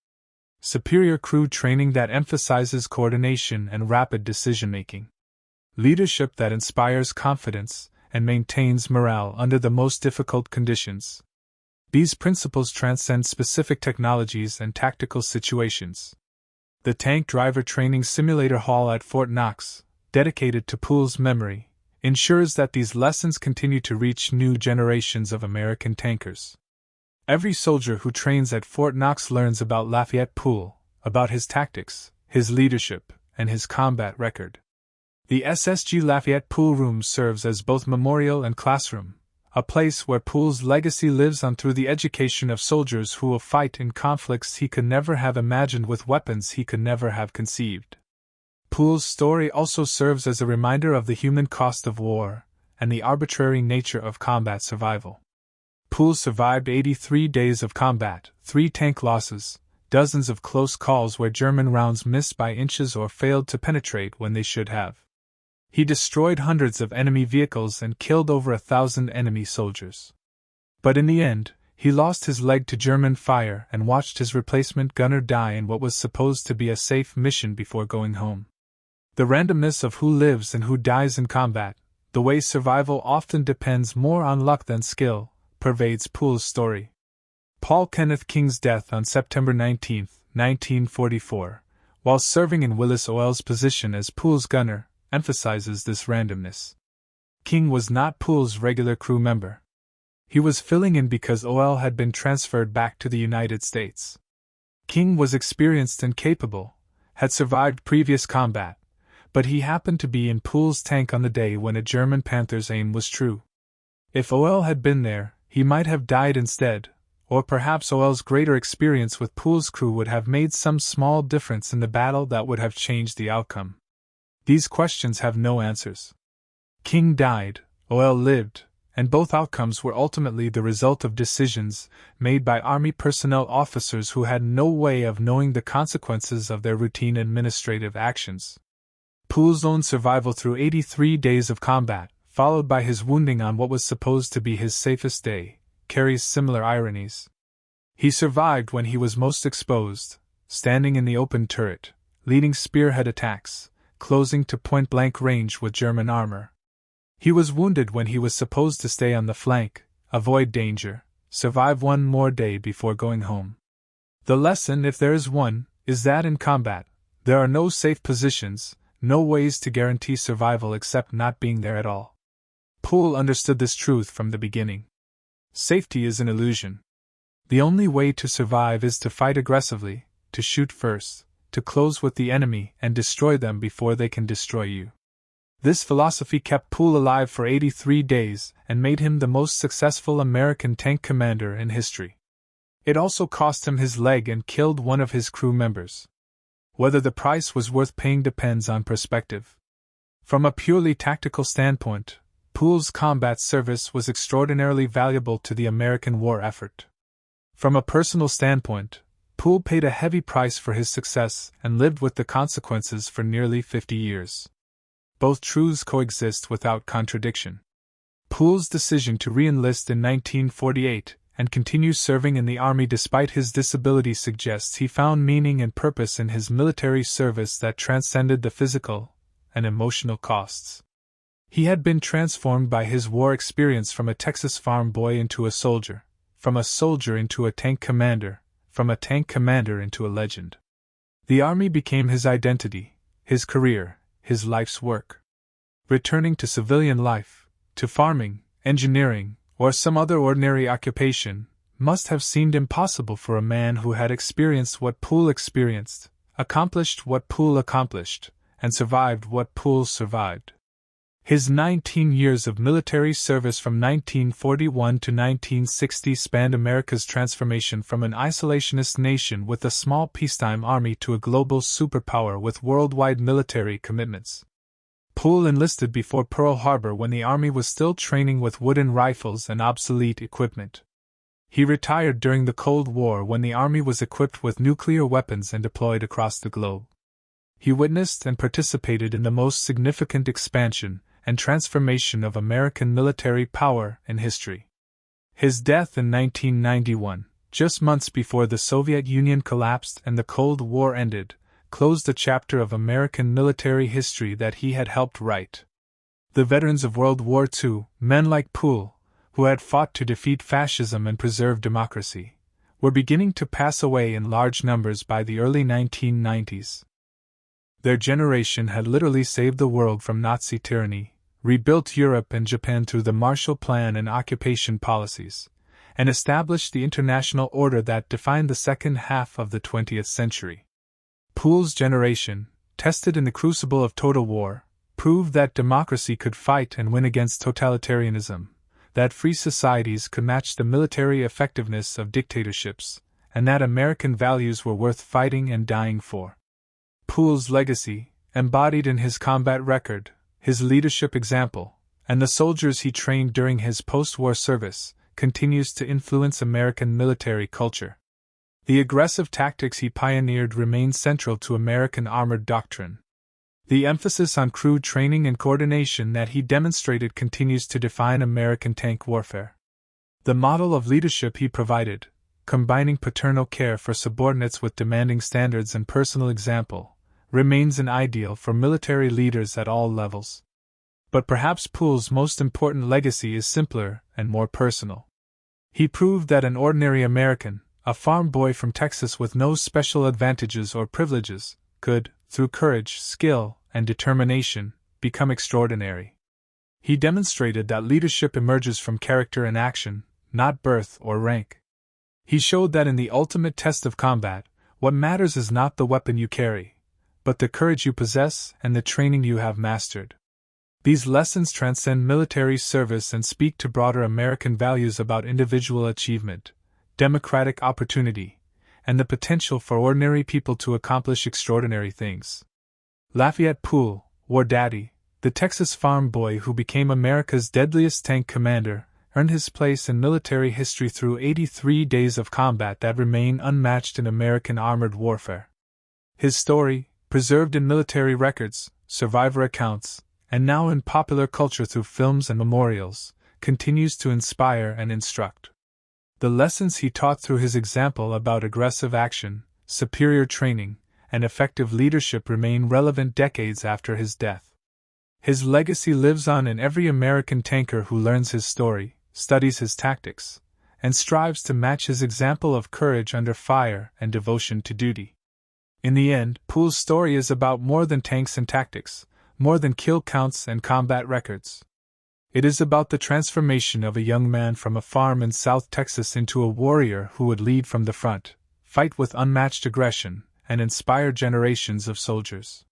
S1: Superior crew training that emphasizes coordination and rapid decision-making. Leadership that inspires confidence and maintains morale under the most difficult conditions. These principles transcend specific technologies and tactical situations. The Tank Driver Training Simulator Hall at Fort Knox, dedicated to Poole's memory, ensures that these lessons continue to reach new generations of American tankers. Every soldier who trains at Fort Knox learns about Lafayette Poole, about his tactics, his leadership, and his combat record. The SSG Lafayette Poole Room serves as both memorial and classroom, a place where Poole's legacy lives on through the education of soldiers who will fight in conflicts he could never have imagined with weapons he could never have conceived. Poole's story also serves as a reminder of the human cost of war and the arbitrary nature of combat survival. Poole survived 83 days of combat, 3 tank losses, dozens of close calls where German rounds missed by inches or failed to penetrate when they should have. He destroyed hundreds of enemy vehicles and killed over 1,000 enemy soldiers. But in the end, he lost his leg to German fire and watched his replacement gunner die in what was supposed to be a safe mission before going home. The randomness of who lives and who dies in combat, the way survival often depends more on luck than skill, pervades Poole's story. Paul Kenneth King's death on September 19, 1944, while serving in Willis Oel's position as Poole's gunner, emphasizes this randomness. King was not Poole's regular crew member. He was filling in because Oel had been transferred back to the United States. King was experienced and capable, had survived previous combat, but he happened to be in Poole's tank on the day when a German Panther's aim was true. If Oel had been there, he might have died instead, or perhaps Oel's greater experience with Poole's crew would have made some small difference in the battle that would have changed the outcome. These questions have no answers. King died, Oel lived, and both outcomes were ultimately the result of decisions made by Army personnel officers who had no way of knowing the consequences of their routine administrative actions. Poole's own survival through 83 days of combat, followed by his wounding on what was supposed to be his safest day, carries similar ironies. He survived when he was most exposed, standing in the open turret, leading spearhead attacks, closing to point-blank range with German armor. He was wounded when he was supposed to stay on the flank, avoid danger, survive one more day before going home. The lesson, if there is one, is that in combat, there are no safe positions, no ways to guarantee survival except not being there at all. Poole understood this truth from the beginning. Safety is an illusion. The only way to survive is to fight aggressively, to shoot first, to close with the enemy and destroy them before they can destroy you. This philosophy kept Poole alive for 83 days and made him the most successful American tank commander in history. It also cost him his leg and killed one of his crew members. Whether the price was worth paying depends on perspective. From a purely tactical standpoint, Poole's combat service was extraordinarily valuable to the American war effort. From a personal standpoint, Poole paid a heavy price for his success and lived with the consequences for nearly 50 years. Both truths coexist without contradiction. Poole's decision to re-enlist in 1948 and continue serving in the Army despite his disability suggests he found meaning and purpose in his military service that transcended the physical and emotional costs. He had been transformed by his war experience from a Texas farm boy into a soldier, from a soldier into a tank commander, from a tank commander into a legend. The Army became his identity, his career, his life's work. Returning to civilian life, to farming, engineering, or some other ordinary occupation, must have seemed impossible for a man who had experienced what Poole experienced, accomplished what Poole accomplished, and survived what Poole survived. His 19 years of military service from 1941 to 1960 spanned America's transformation from an isolationist nation with a small peacetime army to a global superpower with worldwide military commitments. Poole enlisted before Pearl Harbor when the Army was still training with wooden rifles and obsolete equipment. He retired during the Cold War when the Army was equipped with nuclear weapons and deployed across the globe. He witnessed and participated in the most significant expansion and transformation of American military power in history. His death in 1991, just months before the Soviet Union collapsed and the Cold War ended, closed a chapter of American military history that he had helped write. The veterans of World War II, men like Poole, who had fought to defeat fascism and preserve democracy, were beginning to pass away in large numbers by the early 1990s. Their generation had literally saved the world from Nazi tyranny, rebuilt Europe and Japan through the Marshall Plan and occupation policies, and established the international order that defined the second half of the 20th century. Poole's generation, tested in the crucible of total war, proved that democracy could fight and win against totalitarianism, that free societies could match the military effectiveness of dictatorships, and that American values were worth fighting and dying for. Poole's legacy, embodied in his combat record, his leadership example, and the soldiers he trained during his post-war service, continues to influence American military culture. The aggressive tactics he pioneered remain central to American armored doctrine. The emphasis on crew training and coordination that he demonstrated continues to define American tank warfare. The model of leadership he provided, combining paternal care for subordinates with demanding standards and personal example, remains an ideal for military leaders at all levels. But perhaps Poole's most important legacy is simpler and more personal. He proved that an ordinary American, a farm boy from Texas with no special advantages or privileges, could, through courage, skill, and determination, become extraordinary. He demonstrated that leadership emerges from character and action, not birth or rank. He showed that in the ultimate test of combat, what matters is not the weapon you carry, but the courage you possess and the training you have mastered. These lessons transcend military service and speak to broader American values about individual achievement, democratic opportunity, and the potential for ordinary people to accomplish extraordinary things. Lafayette Poole, War Daddy, the Texas farm boy who became America's deadliest tank commander, earned his place in military history through 83 days of combat that remain unmatched in American armored warfare. His story, preserved in military records, survivor accounts, and now in popular culture through films and memorials, continues to inspire and instruct. The lessons he taught through his example about aggressive action, superior training, and effective leadership remain relevant decades after his death. His legacy lives on in every American tanker who learns his story, studies his tactics, and strives to match his example of courage under fire and devotion to duty. In the end, Poole's story is about more than tanks and tactics, more than kill counts and combat records. It is about the transformation of a young man from a farm in South Texas into a warrior who would lead from the front, fight with unmatched aggression, and inspire generations of soldiers.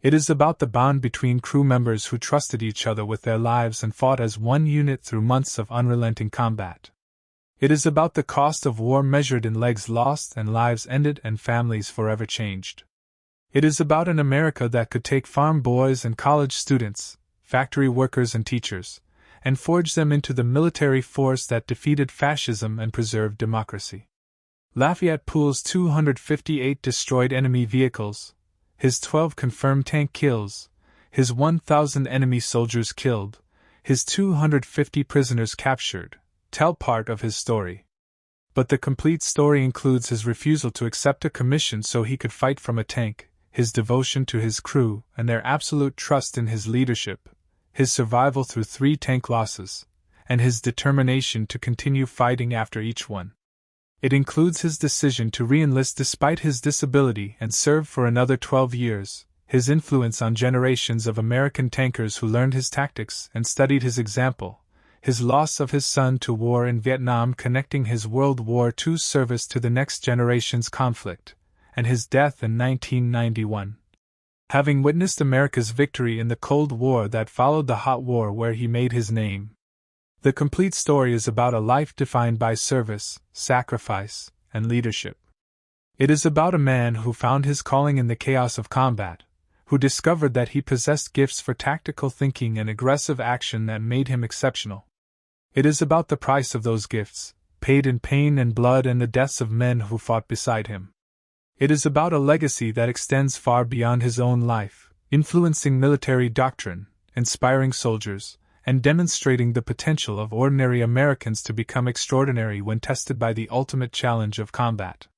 S1: It is about the bond between crew members who trusted each other with their lives and fought as one unit through months of unrelenting combat. It is about the cost of war measured in legs lost and lives ended and families forever changed. It is about an America that could take farm boys and college students, factory workers and teachers, and forge them into the military force that defeated fascism and preserved democracy. Lafayette Poole's 258 destroyed enemy vehicles, his 12 confirmed tank kills, his 1,000 enemy soldiers killed, his 250 prisoners captured, tell part of his story. But the complete story includes his refusal to accept a commission so he could fight from a tank, his devotion to his crew and their absolute trust in his leadership, his survival through 3 tank losses, and his determination to continue fighting after each one. It includes his decision to re-enlist despite his disability and serve for another 12 years, his influence on generations of American tankers who learned his tactics and studied his example, his loss of his son to war in Vietnam connecting his World War II service to the next generation's conflict, and his death in 1991. Having witnessed America's victory in the Cold War that followed the Hot War where he made his name, the complete story is about a life defined by service, sacrifice, and leadership. It is about a man who found his calling in the chaos of combat, who discovered that he possessed gifts for tactical thinking and aggressive action that made him exceptional. It is about the price of those gifts, paid in pain and blood and the deaths of men who fought beside him. It is about a legacy that extends far beyond his own life, influencing military doctrine, inspiring soldiers, and demonstrating the potential of ordinary Americans to become extraordinary when tested by the ultimate challenge of combat.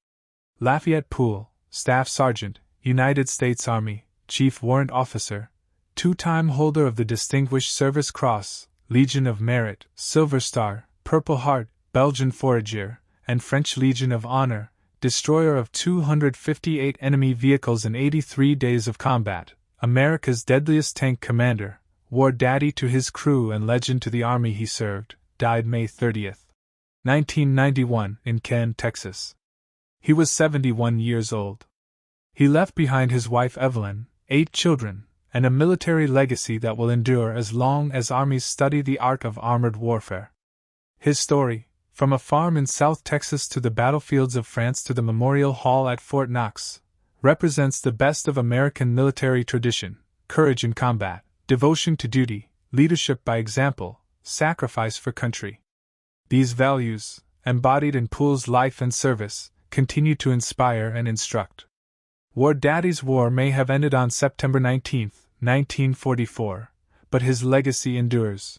S1: Lafayette Poole, Staff Sergeant, United States Army, Chief Warrant Officer, 2-time holder of the Distinguished Service Cross, Legion of Merit, Silver Star, Purple Heart, Belgian Forager, and French Legion of Honor, destroyer of 258 enemy vehicles in 83 days of combat, America's deadliest tank commander, war daddy to his crew and legend to the army he served, died May 30, 1991, in Canton, Texas. He was 71 years old. He left behind his wife Evelyn, 8 children, and a military legacy that will endure as long as armies study the art of armored warfare. His story, from a farm in South Texas to the battlefields of France to the Memorial Hall at Fort Knox, represents the best of American military tradition: courage in combat, devotion to duty, leadership by example, sacrifice for country. These values, embodied in Poole's life and service, continue to inspire and instruct. War Daddy's war may have ended on September 19, 1944, but his legacy endures.